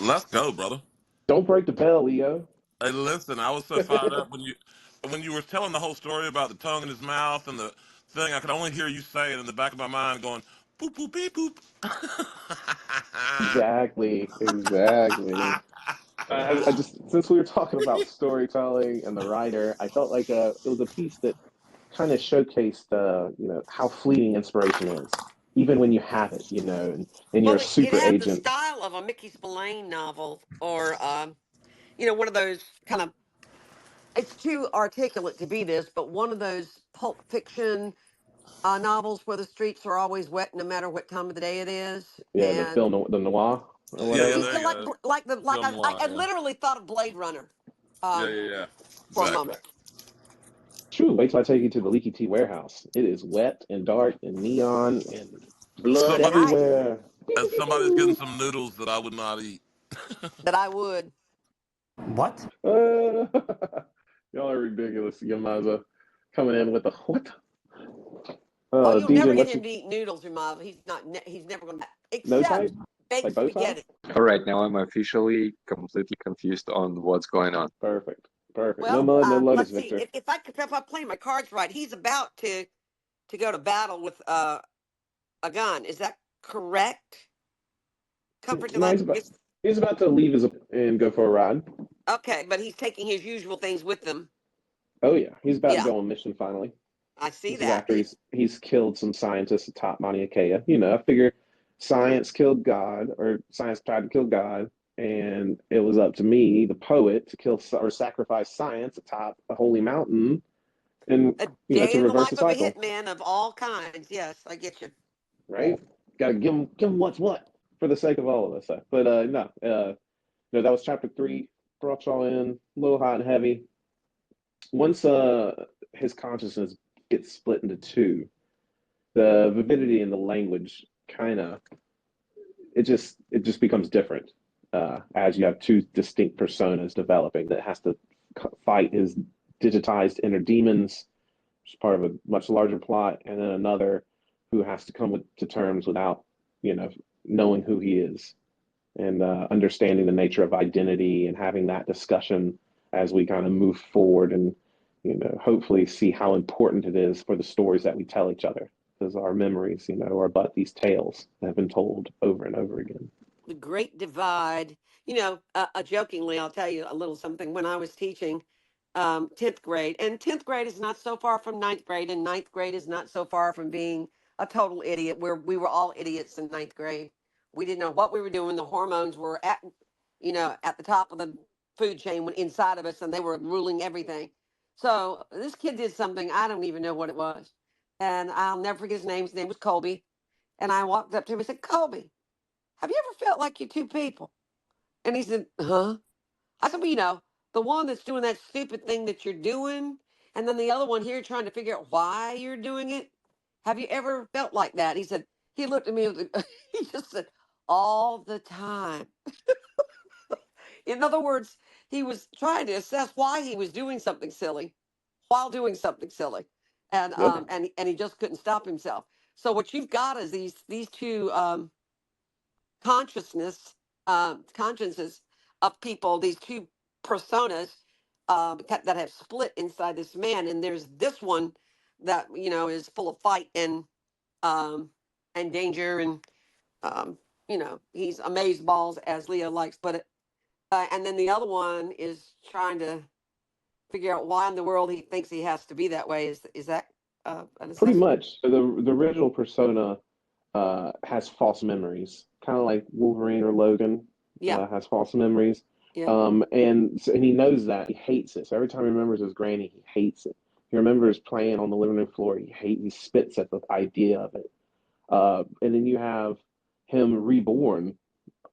Let's go, brother. Don't break the bell, Leo. Hey, listen, I was so fired up when you were telling the whole story about the tongue in his mouth and the thing. I could only hear you say it in the back of my mind, going, Boop boop beep boop. Exactly. I just, since we were talking about storytelling and the writer, I felt like it was a piece that kind of showcased how fleeting inspiration is, even when you have it, and you're Well, a it super had the agent. style of a Mickey Spillane novel, or one of those kind of. It's too articulate to be this, but one of those pulp fiction novels where the streets are always wet, no matter what time of the day it is, Yeah, and the noir or Yeah, yeah, whatever. there you go. like Film noir. I Yeah, literally thought of Blade Runner, yeah, um, yeah, yeah. for a Exactly. moment. True. Wait till I take you to the Leaky Tea warehouse. It is wet and dark and neon and blood Somebody's Nice. everywhere. Pew, and pew, pew, somebody's getting pew. some noodles that I would not eat. That I would. What? Uh, y'all are ridiculous. Yamaza coming in with the what? Oh, you'll never DJ, get what's him your to eat noodles, your mom. He's not. He's never going to. no Except type? baked Like bow tie? spaghetti. All right, now I'm officially completely confused on what's going on. Perfect. Perfect. No Well, mud, no Lotus, let's see. Victor. If I play my cards right, he's about to go to battle with a gun. Is that correct? Comfort, did No, I get? he's about to leave his and go for a ride. Okay, but he's taking his usual things with him. Oh yeah, he's about to Yeah, go on mission finally. I see This is that. after he's killed some scientists atop Mauna Kea. I figure science killed God, or science tried to kill God, and it was up to me, the poet, to kill or sacrifice science atop a holy mountain, and A day to in the reverse the life of a cycle. hitman of all kinds. Yes, I get you. Right? Got to give him what's what for the sake of all of us. But no, that was chapter 3. Brought y'all in a little hot and heavy. Once his consciousness gets split into two, the vividity in the language kind of it just becomes different as you have two distinct personas developing that has to fight his digitized inner demons, which is part of a much larger plot, and then another who has to come to terms without knowing who he is and understanding the nature of identity and having that discussion as we kind of move forward and hopefully see how important it is for the stories that we tell each other because our memories are but these tales that have been told over and over again. The Great Divide. Jokingly, I'll tell you a little something. When I was teaching 10th grade, and 10th grade is not so far from ninth grade, and ninth grade is not so far from being a total idiot, where we were all idiots in ninth grade. We didn't know what we were doing. The hormones were at the top of the food chain inside of us, and they were ruling everything. So this kid did something, I don't even know what it was. And I'll never forget his name. His name was Colby. And I walked up to him and said, Colby, have you ever felt like you're two people? And he said, huh? I said, well, the one that's doing that stupid thing that you're doing, and then the other one here trying to figure out why you're doing it. Have you ever felt like that? He said, he looked at me, he just said, all the time. In other words, he was trying to assess why he was doing something silly while doing something silly. And Yep. and he just couldn't stop himself. So what you've got is these two consciences of people, these two personas that have split inside this man, and there's this one that is full of fight um, and danger, and he's amazed balls, as Leo likes to put it, and then the other one is trying to figure out why in the world he thinks he has to be that way. Is that an Pretty assessment? much. So the original persona has false memories, kind of like Wolverine or Logan Yeah, has false memories. yeah. And he knows that he hates it. So every time he remembers his granny, he hates it. He remembers playing on the living room floor. He spits at the idea of it. And then you have him reborn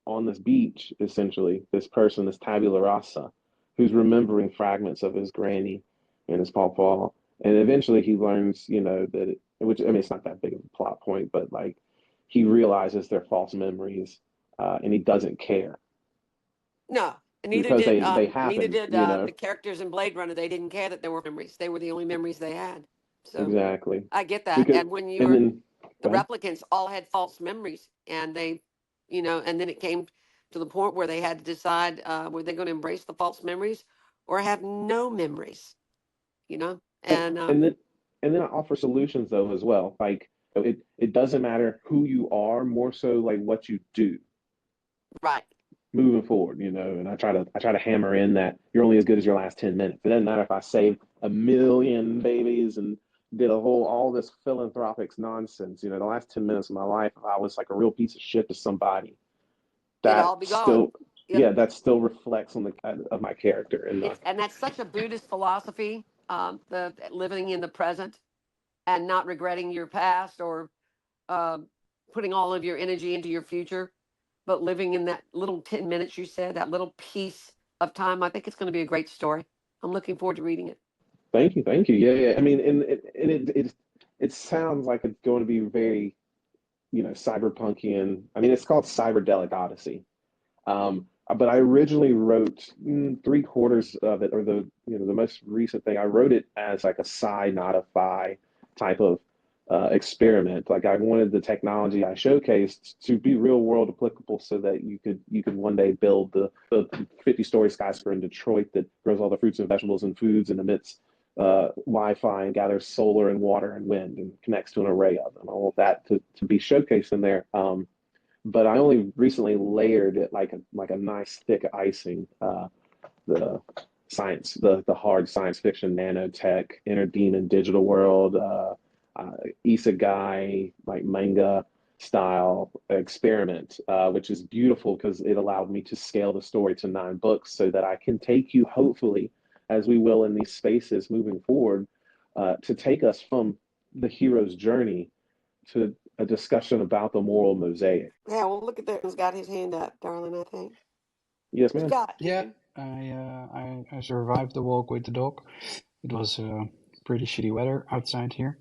on this beach, essentially, this person, this tabula rasa, who's remembering fragments of his granny and his pawpaw. And eventually he learns, that which, I mean, it's not that big of a plot point, but like he realizes they're false memories and he doesn't care No, because they neither happen, did the characters in Blade Runner. They didn't care that there were memories. They were the only memories they had. So exactly. I get that. Because, And when and you're then, the go ahead. replicants all had false memories, and and then it came to the point where they had to decide were they going to embrace the false memories or have no memories. And, And and then, and then I offer solutions though as well. Like So it doesn't matter who you are, more so like what you do Right. moving forward, and I try to hammer in that you're only as good as your last 10 minutes. It doesn't matter if I saved a million babies and did all this philanthropic nonsense. The last 10 minutes of my life, if I was like a real piece of shit to somebody, It'd that all be gone. still, Yep. yeah, that still reflects on the of my character. And that's such a Buddhist philosophy, the living in the present and not regretting your past or um, putting all of your energy into your future, but living in that little 10 minutes you said, that little piece of time. I think it's going to be a great story. I'm looking forward to reading it. Thank you. Yeah, yeah. I mean, and it sounds like it's going to be very, cyberpunky. I mean, it's called Cyberdelic Odyssey. But I originally wrote three-quarters of it, or the most recent thing. I wrote it as like a sci, not a fi type of experiment. Like I wanted the technology I showcased to be real world applicable, so that you could one day build the 50-story skyscraper in Detroit that grows all the fruits and vegetables and foods and emits Wi-Fi and gathers solar and water and wind and connects to an array of them. All of that to be showcased in there. But I only recently layered it like a nice thick icing. The the hard science fiction, nanotech, inner demon, digital world, isegai, like manga style experiment, which is beautiful because it allowed me to scale the story to 9 books, so that I can take you, hopefully, as we will in these spaces moving forward, to take us from the hero's journey to a discussion about the moral mosaic. Yeah, well, look at that. He's got his hand up, darling, I think. Yes, ma'am. Scott. Yeah, I survived the walk with the dog. It was pretty shitty weather outside here,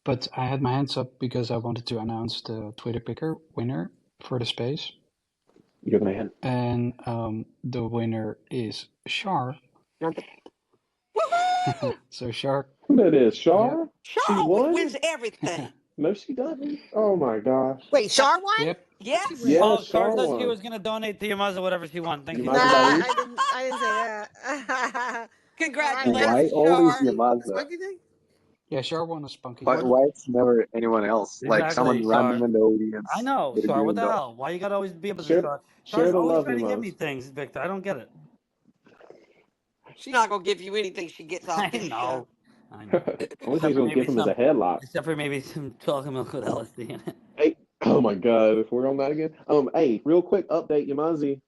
but I had my hands up because I wanted to announce the Twitter picker winner for the space, You're the man. and the winner is Shar. Woohoo! So Shar, Who that is? yeah, Shar? She Charlotte won? wins everything. No, she doesn't. Oh my gosh. Wait, Shar won? yep, What'd she win? Yes. Yeah, Oh, Char Shar said she won. was gonna donate to Yamaza whatever she won. Thank you, Nah, Yamaza Char. Daoud. I didn't say that. All right, what's Why Congratulations, always Char. the Yamaza? spunky thing? yeah, Shar won a spunky. Why it's never anyone else? Like Exactly, someone random Char. in the I audience know, with a Char. What green the dot. hell? Why you gotta always be up with this Share, Char? Char's share the always love, trying to give me Yamaz. things, Victor. I don't get it. She's not going to give you anything she gets off I this show. know. I know. Only thing Except she's for gonna maybe give him is a some, headlock. except for maybe some chocolate milk with LSD in it. Hey, oh my God, if we're on that again. Hey, real quick update, Yamazi.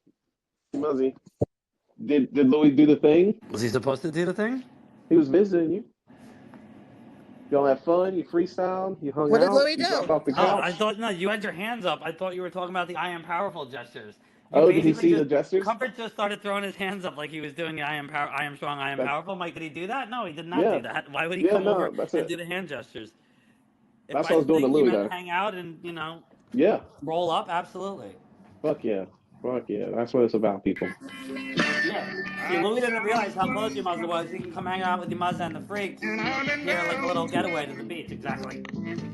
Did Louis do the thing? Was he supposed to do the thing? He was visiting you. Y'all have fun. You freestyled. You hung What did out. Louis You do? dropped off the Oh, I couch. thought no. You had your hands up. I thought you were talking about the "I am powerful" gestures. You Oh, did he basically see the just gestures? Comfort just started throwing his hands up like he was doing the "I am power, I am strong, I am That's powerful." I'm like, did he do that? No, he did not yeah, do that. Why would he yeah. come No, over that's and it. do the hand gestures? If That's what I I was doing to sing, you Louis meant though. hang out and Yeah, roll up. Absolutely. fuck yeah, fuck yeah. That's what it's about, people. Yeah. See, Louis didn't realize how close Yamazda was. He can come hang out with Yamazda and the freaks here, like a little getaway to the beach. Exactly.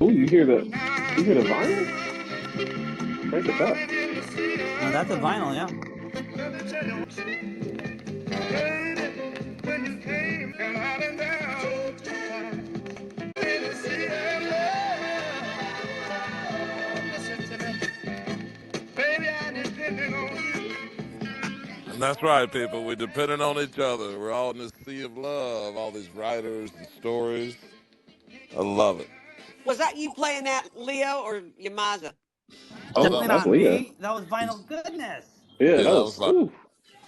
Ooh, you hear the vinyl? Crank it up. Now that's a vinyl, yeah. And that's right, people. We're depending on each other. We're all in this sea of love, all these writers and stories. I love it. Was that you playing that, Leo or Yamaza? Oh, Definitely Well, that's not Leo. me. That was vinyl goodness. Yeah, yeah, that that was was. fun. Ooh.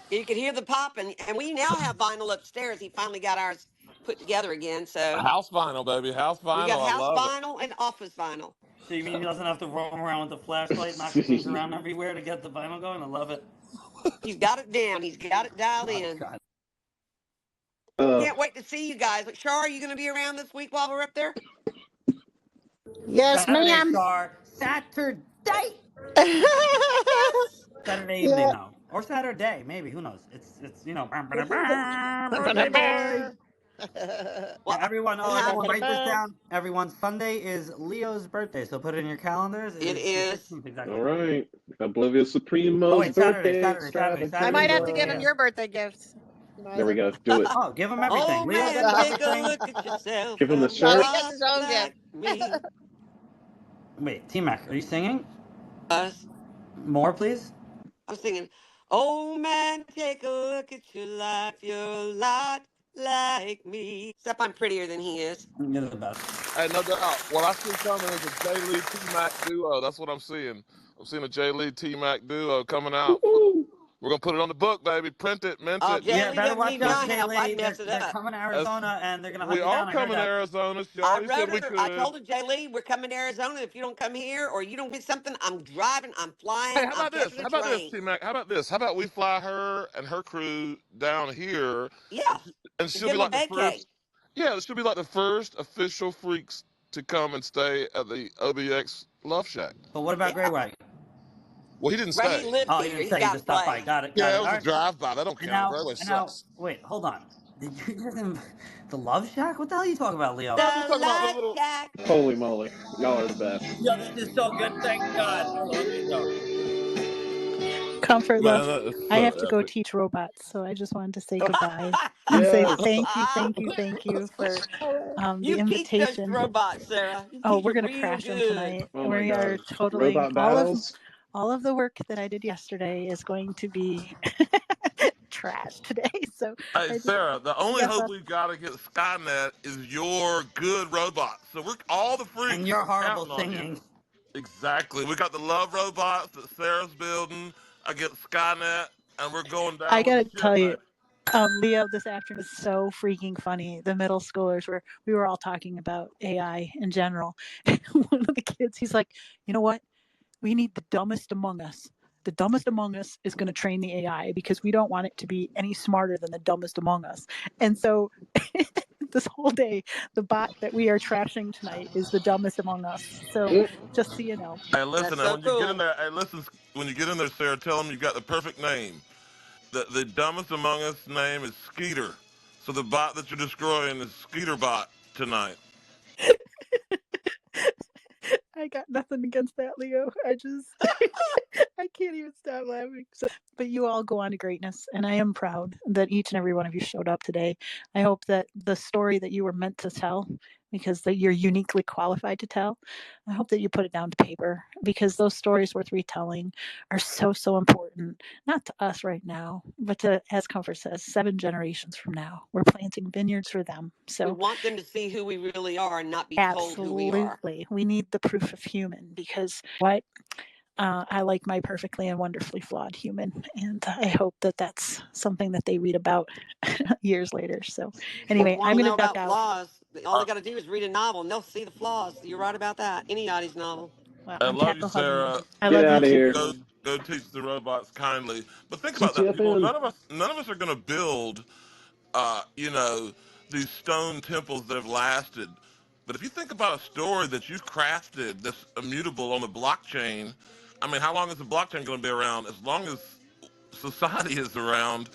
You could hear the popping, and we now have vinyl upstairs. He finally got ours put together again. So House vinyl, baby. House we got vinyl. I house love it. vinyl and office vinyl. So you mean he doesn't have to roam around with the flashlight, knocking things around everywhere to get the vinyl going? I love it. He's got it down. He's got it dialed Oh, in. God. uh, Can't wait to see you guys. But Shar, are you going to be around this week while we're up there? Yes, Saturday, ma'am. Char. Saturday. Yes. Saturday evening, Yeah. though, or Saturday, maybe. Who knows? It's birthday boy. Well, Everyone, I'll have everyone, write this down. Everyone, Sunday is Leo's birthday, so put it in your calendars. It it is the is. 16th, all exactly. right. Oblivious Oh Supremo's wait, Saturday, birthday Saturday, Saturday, I Saturday might is have the to extravaganza. give him yeah. your birthday gift. There we Eliza. go. Do it. Oh, give him everything. Oh Leo man, gets take a everything. look at yourself Give him the and be No, shirt. he gets his just own gift. like me. Wait, T-Mac, are you singing? Us. More, please? I'm singing, oh man, take a look at your life. You're a lot like me. Except I'm prettier than he is. You're the best. Hey, no doubt. What I see coming is a J Lee T Mac duo. That's what I'm seeing. I'm seeing a J Lee T Mac duo coming out. Woo-hoo. We're gonna put it on the book, baby. Print it, mint Oh, it. Jay Yeah, Lee better doesn't watch need Uh, out, my Jay help. I'd Lee. mess it They're up. coming to As Arizona and they're gonna hunt we you down. are I heard coming to that. Arizona. She I already wrote said we her. I could. told her, Jay Lee, we're coming to Arizona. If you don't come here or you don't get something, I'm driving, I'm Hey, flying, how I'm about this? catching How a about this, train. T Mac? How about this? How about we fly her and her crew down here, Yeah, and and she'll give be them a like the vacay. first. Yeah, she'll be like the first official freaks to come and stay at the OBX Love Shack. But what about Gray Yeah. White? Well, he didn't Ray, he stay. lives Oh, he here. didn't He's say. He got just stopped by. place. Got it. Got Yeah, it. it All was a right. drive-by. That don't count. Railway And now, sucks. wait, hold on. Did you just the Love Shack? What the hell are you talking about, Leo? No, I'm just The talking about the Love little. Shack. Holy moly. Y'all are the best. Yo, this is so good. Thank God. Hold on, let me go. Comfort love. Man, that is I so have to go epic. teach robots, so I just wanted to say goodbye and say Yes. thank you for the You teach those invitation. robots, Sarah. You Oh, teach we're them gonna real crash them good. tonight. Oh my We are gosh. totaling Robot battles? all of the work that I did yesterday is going to be trash today. So Hey, I just Sarah, the only yes, hope we've got against Skynet is your good robots. So we're all the And freaks you're are horrible counting on you. singing. Exactly. We got the love robots that Sarah's building against Skynet, and we're going I down with gotta the ship, tell you, baby. Leo, this afternoon was so freaking funny. The middle schoolers we were all talking about AI in general. One of the kids, he's like, you know what? We need the dumbest among us. The dumbest among us is going to train the AI because we don't want it to be any smarter than the dumbest among us. And so this whole day, the bot that we are trashing tonight is the dumbest among us. So Mm, just so you know. Hey, That's listen, and so when you get in cool. there, hey, listen, when you get in there, Sarah, tell them you got the perfect name. The dumbest among us name is Skeeter. So the bot that you're destroying is Skeeter Bot tonight. I got nothing against that, Leo. I just I can't even stop laughing. So, but you all go on to greatness, and I am proud that each and every one of you showed up today. I hope that the story that you were meant to tell, because that you're uniquely qualified to tell, I hope that you put it down to paper because those stories worth retelling are so important, not to us right now, but to, as Comfort says, 7 generations from now. We're planting vineyards for them. We So want them to see who we really are and not be told who we are. absolutely, we need the proof of human because what I like my perfectly and wonderfully flawed human, and I hope that that's something that they read about years later. So, Folks anyway, want I'm to going to know duck about out. flaws. All they got to do is read a novel and they'll see the flaws. You're right about that. Anybody's novel. Well, I I'm love you, tackle hugging you. Sarah. I get love you out of too. here. Go teach the robots kindly. But think about that, people. TTFN. None of us are going to build, you know, these stone temples that have lasted. But if you think about a story that you've crafted that's immutable on the blockchain, I mean, how long is the blockchain going to be around? As long as society is around.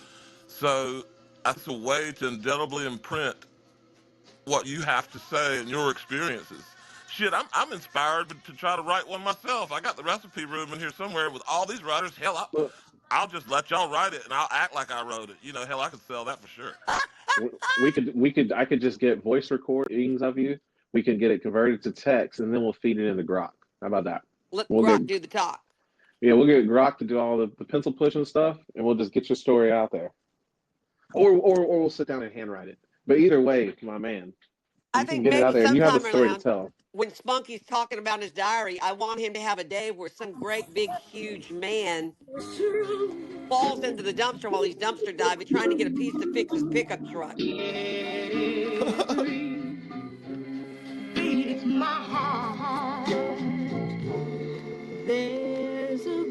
So that's a way to indelibly imprint what you have to say and your experiences. Shit, I'm inspired to try to write one myself. I got the recipe room in here somewhere with all these writers. Hell, Look, I'll just let y'all write it and I'll act like I wrote it. You know, hell, I could sell that for sure. I could just get voice recordings of you. We could get it converted to text, and then we'll feed it into Grok. How about that? Let We'll get Grok do the talk. Yeah, we'll get Grok to do all the pencil pushing stuff, and we'll just get your story out there. Or we'll sit down and handwrite it. But either way, my man, I you can think get it out maybe there, and you have a sometime story to around tell. when Spunky's talking about his diary, I want him to have a day where some great big huge man falls into the dumpster while he's dumpster diving, trying to get a piece to fix his pickup truck. Beats my heart. There's a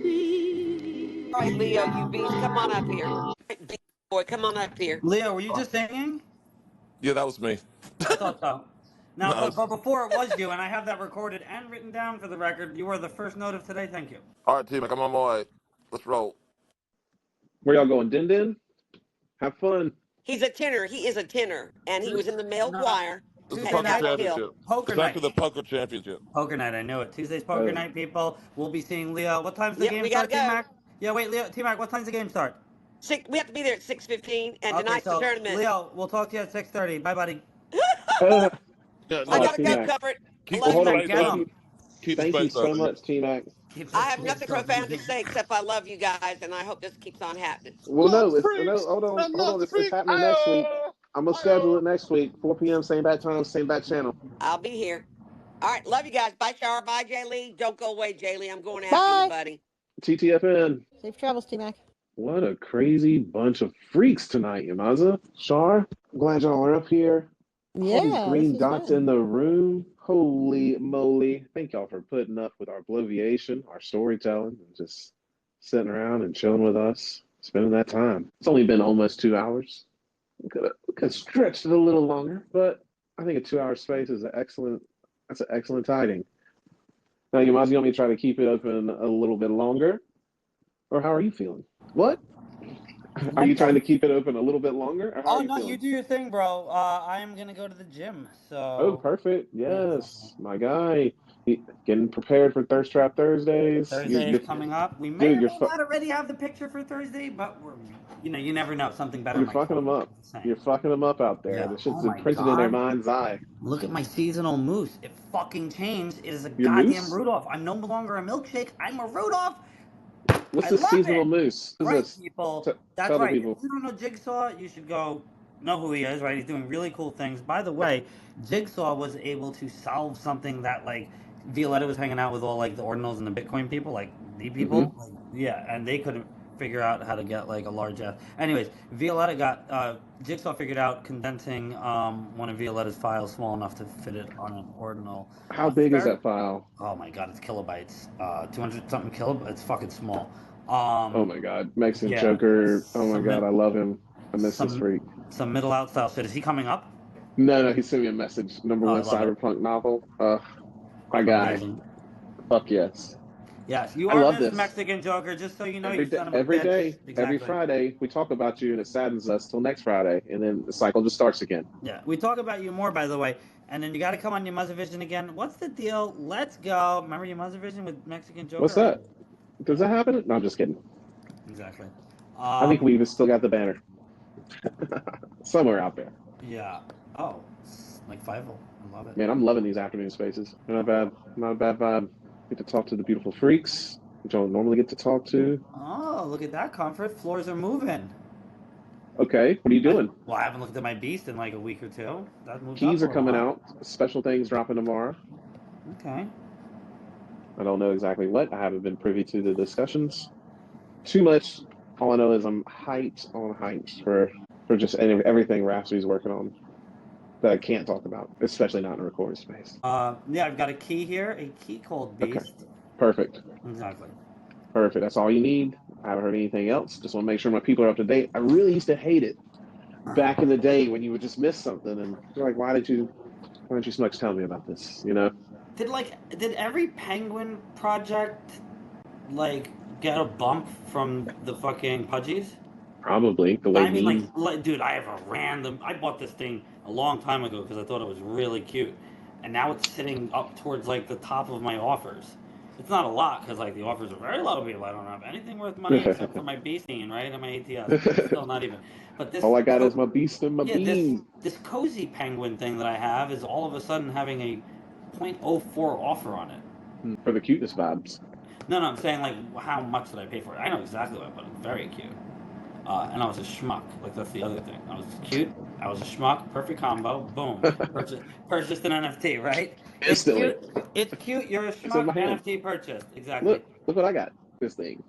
All right, Leo, beat. you beast, come on up here. Big boy, come on up here. Leo, were you just singing? Yeah, that was me. I thought so. Now, No. but before it was you, and I have that recorded and written down for the record. You were the first note of today. Thank you. All right, team, I'm on my way. Let's roll. Where y'all going? Din Din? Have fun. He's a tenor. He is a tenor, and he was in the male No, choir It's the at Tuesday poker night, Chapel Hill. championship. poker It's actually night. the poker championship. Poker night, I knew it. Tuesday's poker Uh, night, people. We'll be seeing Leo. What time's the Yep, game we gotta start, T go. Mac? Yeah, wait, Leo, T Mac, what time's the game start? We have to be there at 6:15, and Okay, tonight's the so tournament. Leo, we'll talk to you at 6:30. Bye, buddy. Yeah, I oh, no, gotta T go, Mac. Comfort. I keep Well, love the you, hold T-Mac, on. faith, baby. get Well, baby. him. Keep the Thank you space so open. much, T-Mac. Keep the I have space nothing profound to open. say except I love you guys, and I hope this keeps on happening. Well, Love no, the it's no. freaks. Hold Love on. the It's freaks. happening next week. Ayo. I'm gonna schedule Ayo. it next week, 4 p.m. same bat time, same bat channel. I'll be here. All right, love you guys. Bye, Shar. Bye, Jay Lee. Don't go away, Jay Lee. I'm going after you, Bye. buddy. TTFN. Safe travels, T Mac. What a crazy bunch of freaks tonight, Yamaza. Shar, I'm glad y'all are up here. All these Yeah, this green was dots in fun. the room. Holy moly. Thank y'all for putting up with our bloviation, our storytelling, and just sitting around and chilling with us, spending that time. It's only been almost 2 hours. We could have stretched it a little longer, but I think a 2 hour space is that's an excellent tiding. Now, Yamaza, you want me to try to keep it open a little bit longer? Or how are you feeling? What? Are you trying Okay. to keep it open a little bit longer, or how are Oh you no, you feeling? do your thing, bro. I am gonna go to the gym, Oh, so perfect. yeah. Yes, my guy. Getting prepared for Thirst Trap Thursdays. Thursday is coming up. We may Dude, or may not already have the picture for Thursday, but you never know. Something better you're might fucking them come. up. I'm just saying. You're fucking them up out there. Yeah. The Oh shit's my imprinted in their God. mind's eye. Look at my seasonal moose. It fucking changed. It is a Your goddamn moose? Rudolph. I'm no longer a milkshake. I'm a Rudolph. What's I this love seasonal it. moose? Who's Right, this? people. T That's Tell the right. If people. you don't know Jigsaw, you should go know who he is, right? He's doing really cool things. By the way, Jigsaw was able to solve something that, like, Violetta was hanging out with all, like, the ordinals and the Bitcoin people, like, the Hmm. people. Like, yeah, and they couldn't figure out how to get, like, a large F. Anyways, Violetta got, Jigsaw figured out condensing one of Violetta's files small enough to fit it on an ordinal. How It's big is very, that file? oh my God, it's kilobytes. 200 something kilobytes. It's fucking small. Oh Um, my God. Mexican yeah, Joker. Oh my some God, mid, I love him. I miss this some freak. some middle out style shit. Is he coming up? No, he sent me a message. Number Oh, I one love it. cyberpunk novel. My guy. Amazing. Fuck yes. Yes, you I are love Miss this. Mexican Joker. Just so you know, Every you day, son of a every bitch. day, every Exactly. Friday, we talk about you and it saddens us till next Friday, and then the cycle just starts again. Yeah, we talk about you more, by the way. And then you got to come on your Muzzer Vision again. What's the deal? Let's go. Remember your Muzzer Vision with Mexican What's Joker? that? Does that happen? No, I'm just kidding. Exactly. I think Um, we've still got the banner somewhere out there. yeah. Oh, like Five. I love it. Man, I'm loving these afternoon spaces. Not Oh, bad. Not a bad vibe. Get to talk to the beautiful freaks, which I don't normally get to talk to. oh, look at that comfort. Floors are moving. Okay, what are you doing? Well, I haven't looked at my beast in like a week or two. That moved up Keys a are little, coming huh? out. Special things dropping tomorrow. Okay. I don't know exactly what. I haven't been privy to the discussions too much. All I know is I'm hyped on hyped for just everything Rhapsody's working on that I can't talk about, especially not in a recording space. Yeah, I've got a key here, a key called Okay, Beast. perfect, Exactly. perfect. That's all you need. I haven't heard anything else. Just want to make sure my people are up to date. I really used to hate it back in the day when you would just miss something and you're like, why didn't you so much tell me about this? You know? Did every Penguin project like get a bump from the fucking Pudgies? Probably the way I mean, like, memes. dude, I have a random. I bought this thing a long time ago because I thought it was really cute, and now it's sitting up towards like the top of my offers. It's not a lot because like the offers are very low, people. I don't have anything worth money except for my bee scene, right, and my ATS, but still not even. But All I got is my beast and my yeah, this bean this cozy penguin thing that I have is all of a sudden having a .04 offer on it. for the cuteness vibes. No, no, I'm saying like how much did I pay for it? I know exactly what I bought. It's very cute. And I was a schmuck. Like that's the other thing. I was cute. I was a schmuck. Perfect combo. Boom. Purchased an NFT. Right? It's Instantly, cute. It's cute. You're a it's in my schmuck. hand. NFT purchased. Exactly. Look what I got. This thing.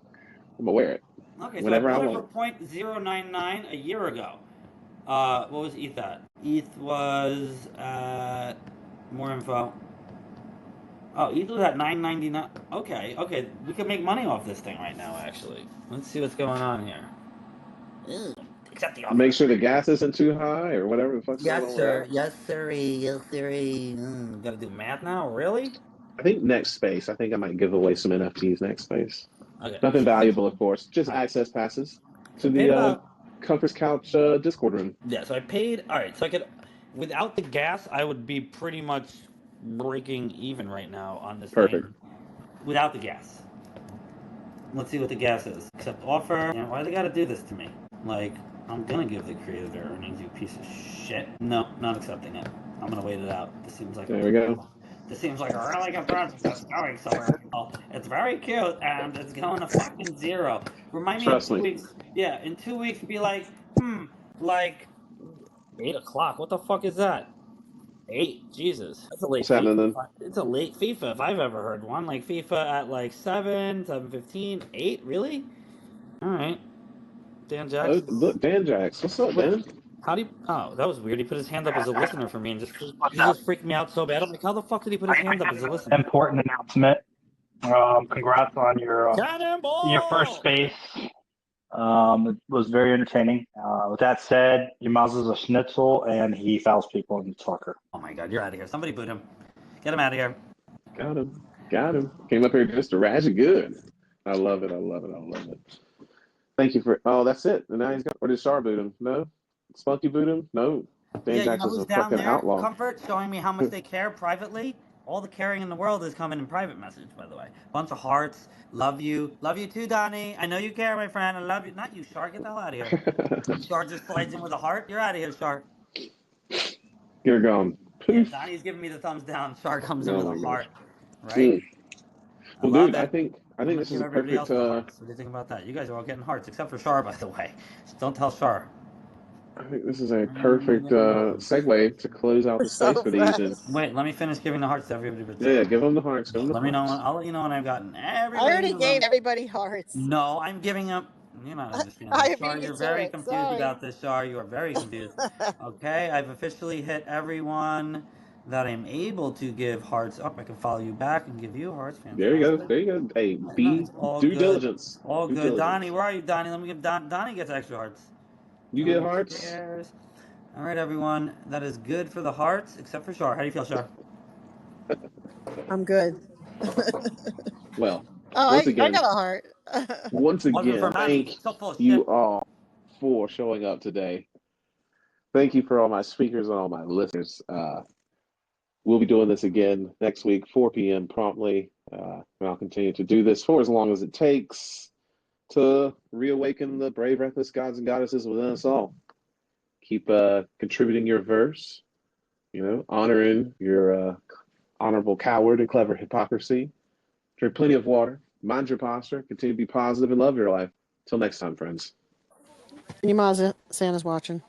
I'm gonna wear it Okay, so I whenever I bought it for want. .099 a year ago. What was ETH at? ETH was at more info. Oh, ETH was at 9.99. Okay, okay, we can make money off this thing right now. Actually, let's see what's going on here. Ew. Accept the Make offer. sure the gas isn't too high or whatever the fuck's going Yes, on with sir. that. Yes, sirree. Yes, sirree. Gotta do math now? Really? I think next space. I think I might give away some NFTs next space. Okay. Nothing valuable, of course. Just access passes So to I paid the about. Comforts Couch Discord room. Yeah, so I paid. All right, so I could. Without the gas, I would be pretty much breaking even right now on this Perfect. thing. Without the gas. Let's see what the gas is. Accept offer. Yeah, why they gotta do this to me? Like, I'm gonna give the creator earnings, you piece of shit. No, not accepting it. I'm gonna wait it out. This seems like a There we go. loophole. This seems like a really good project that's going somewhere. People. It's very cute and it's going to fucking zero. Remind me in Trust 2 me. weeks. Yeah, in 2 weeks be like, like 8 o'clock. What the fuck is that? 8. Jesus, that's a late What's happening FIFA. then? It's a late FIFA if I've ever heard one. Like FIFA at like 7, 7:15, 8. Really? All right. Dan Oh, Jackson's. look, Dan Jax. What's up, What? Dan? How do you? Oh, that was weird. He put his hand up as a listener for me, and he just freaked me out so bad. I'm like, how the fuck did he put his hand up as a listener? Important announcement. Congrats on your first Cannonball! space. It was very entertaining. With that said, Yamaza's a schnitzel and he fouls people in soccer. Oh my god, you're out of here. Somebody boot him. Get him out of here. Got him. Got him. Came up here just to razz you good. I love it. I love it. I love it. Thank you for. Oh, that's it. And now he's got. Or did Char boot him? No. Spunky boot him? No. Dan Yeah, you Jax know is who's a down fucking there? outlaw. Comfort, showing me how much they care privately. All the caring in the world is coming in private message, by the way. Bunch of hearts. Love you. Love you too, Donnie. I know you care, my friend. I love you. Not you, Shark. Get the hell out of here. Char just slides in with a heart. You're out of here, Shark. You're gone. Yeah, Poof. Donnie's giving me the thumbs down. Shark comes in Oh with a my gosh. heart. Right? I Well, love dude, I it. think I'm gonna this is give a everybody perfect. else the hearts. What do you think about that? You guys are all getting hearts, except for Shar, by the way. Don't tell Shar. I think this is a perfect segue to close out the So space for the evening. fresh. Wait, let me finish giving the hearts to everybody but Yeah, Sarah. give them the hearts. Give them the Let me know. hearts. I'll let you know when I've gotten I everybody in already the gave room. everybody hearts. No, I'm giving up. You're not understanding. I Shar, beat you you're to very it. confused Sorry. about this, Shar. You are very confused. Okay, I've officially hit everyone that I'm able to give hearts up. I can follow you back and give you hearts. There you go. Fantastic. There you go. Hey, No, be it's all due good. diligence. All Due good. Donnie, diligence. where are you, Donnie? Let me give Donnie gets extra hearts. You get hearts. Upstairs. All right, everyone. That is good for the hearts, except for Shar. How do you feel, Shar? I'm good. Well, Oh, once I again, got a heart. Wasn't for thank money. So full of you shit. all for showing up today. Thank you for all my speakers and all my listeners. We'll be doing this again next week, 4 p.m. promptly. And I'll continue to do this for as long as it takes to reawaken the brave, reckless gods and goddesses within us all. Keep contributing your verse, honoring your honorable coward and clever hypocrisy. Drink plenty of water. Mind your posture. Continue to be positive and love your life. Till next time, friends. Yamaza, Santa's watching.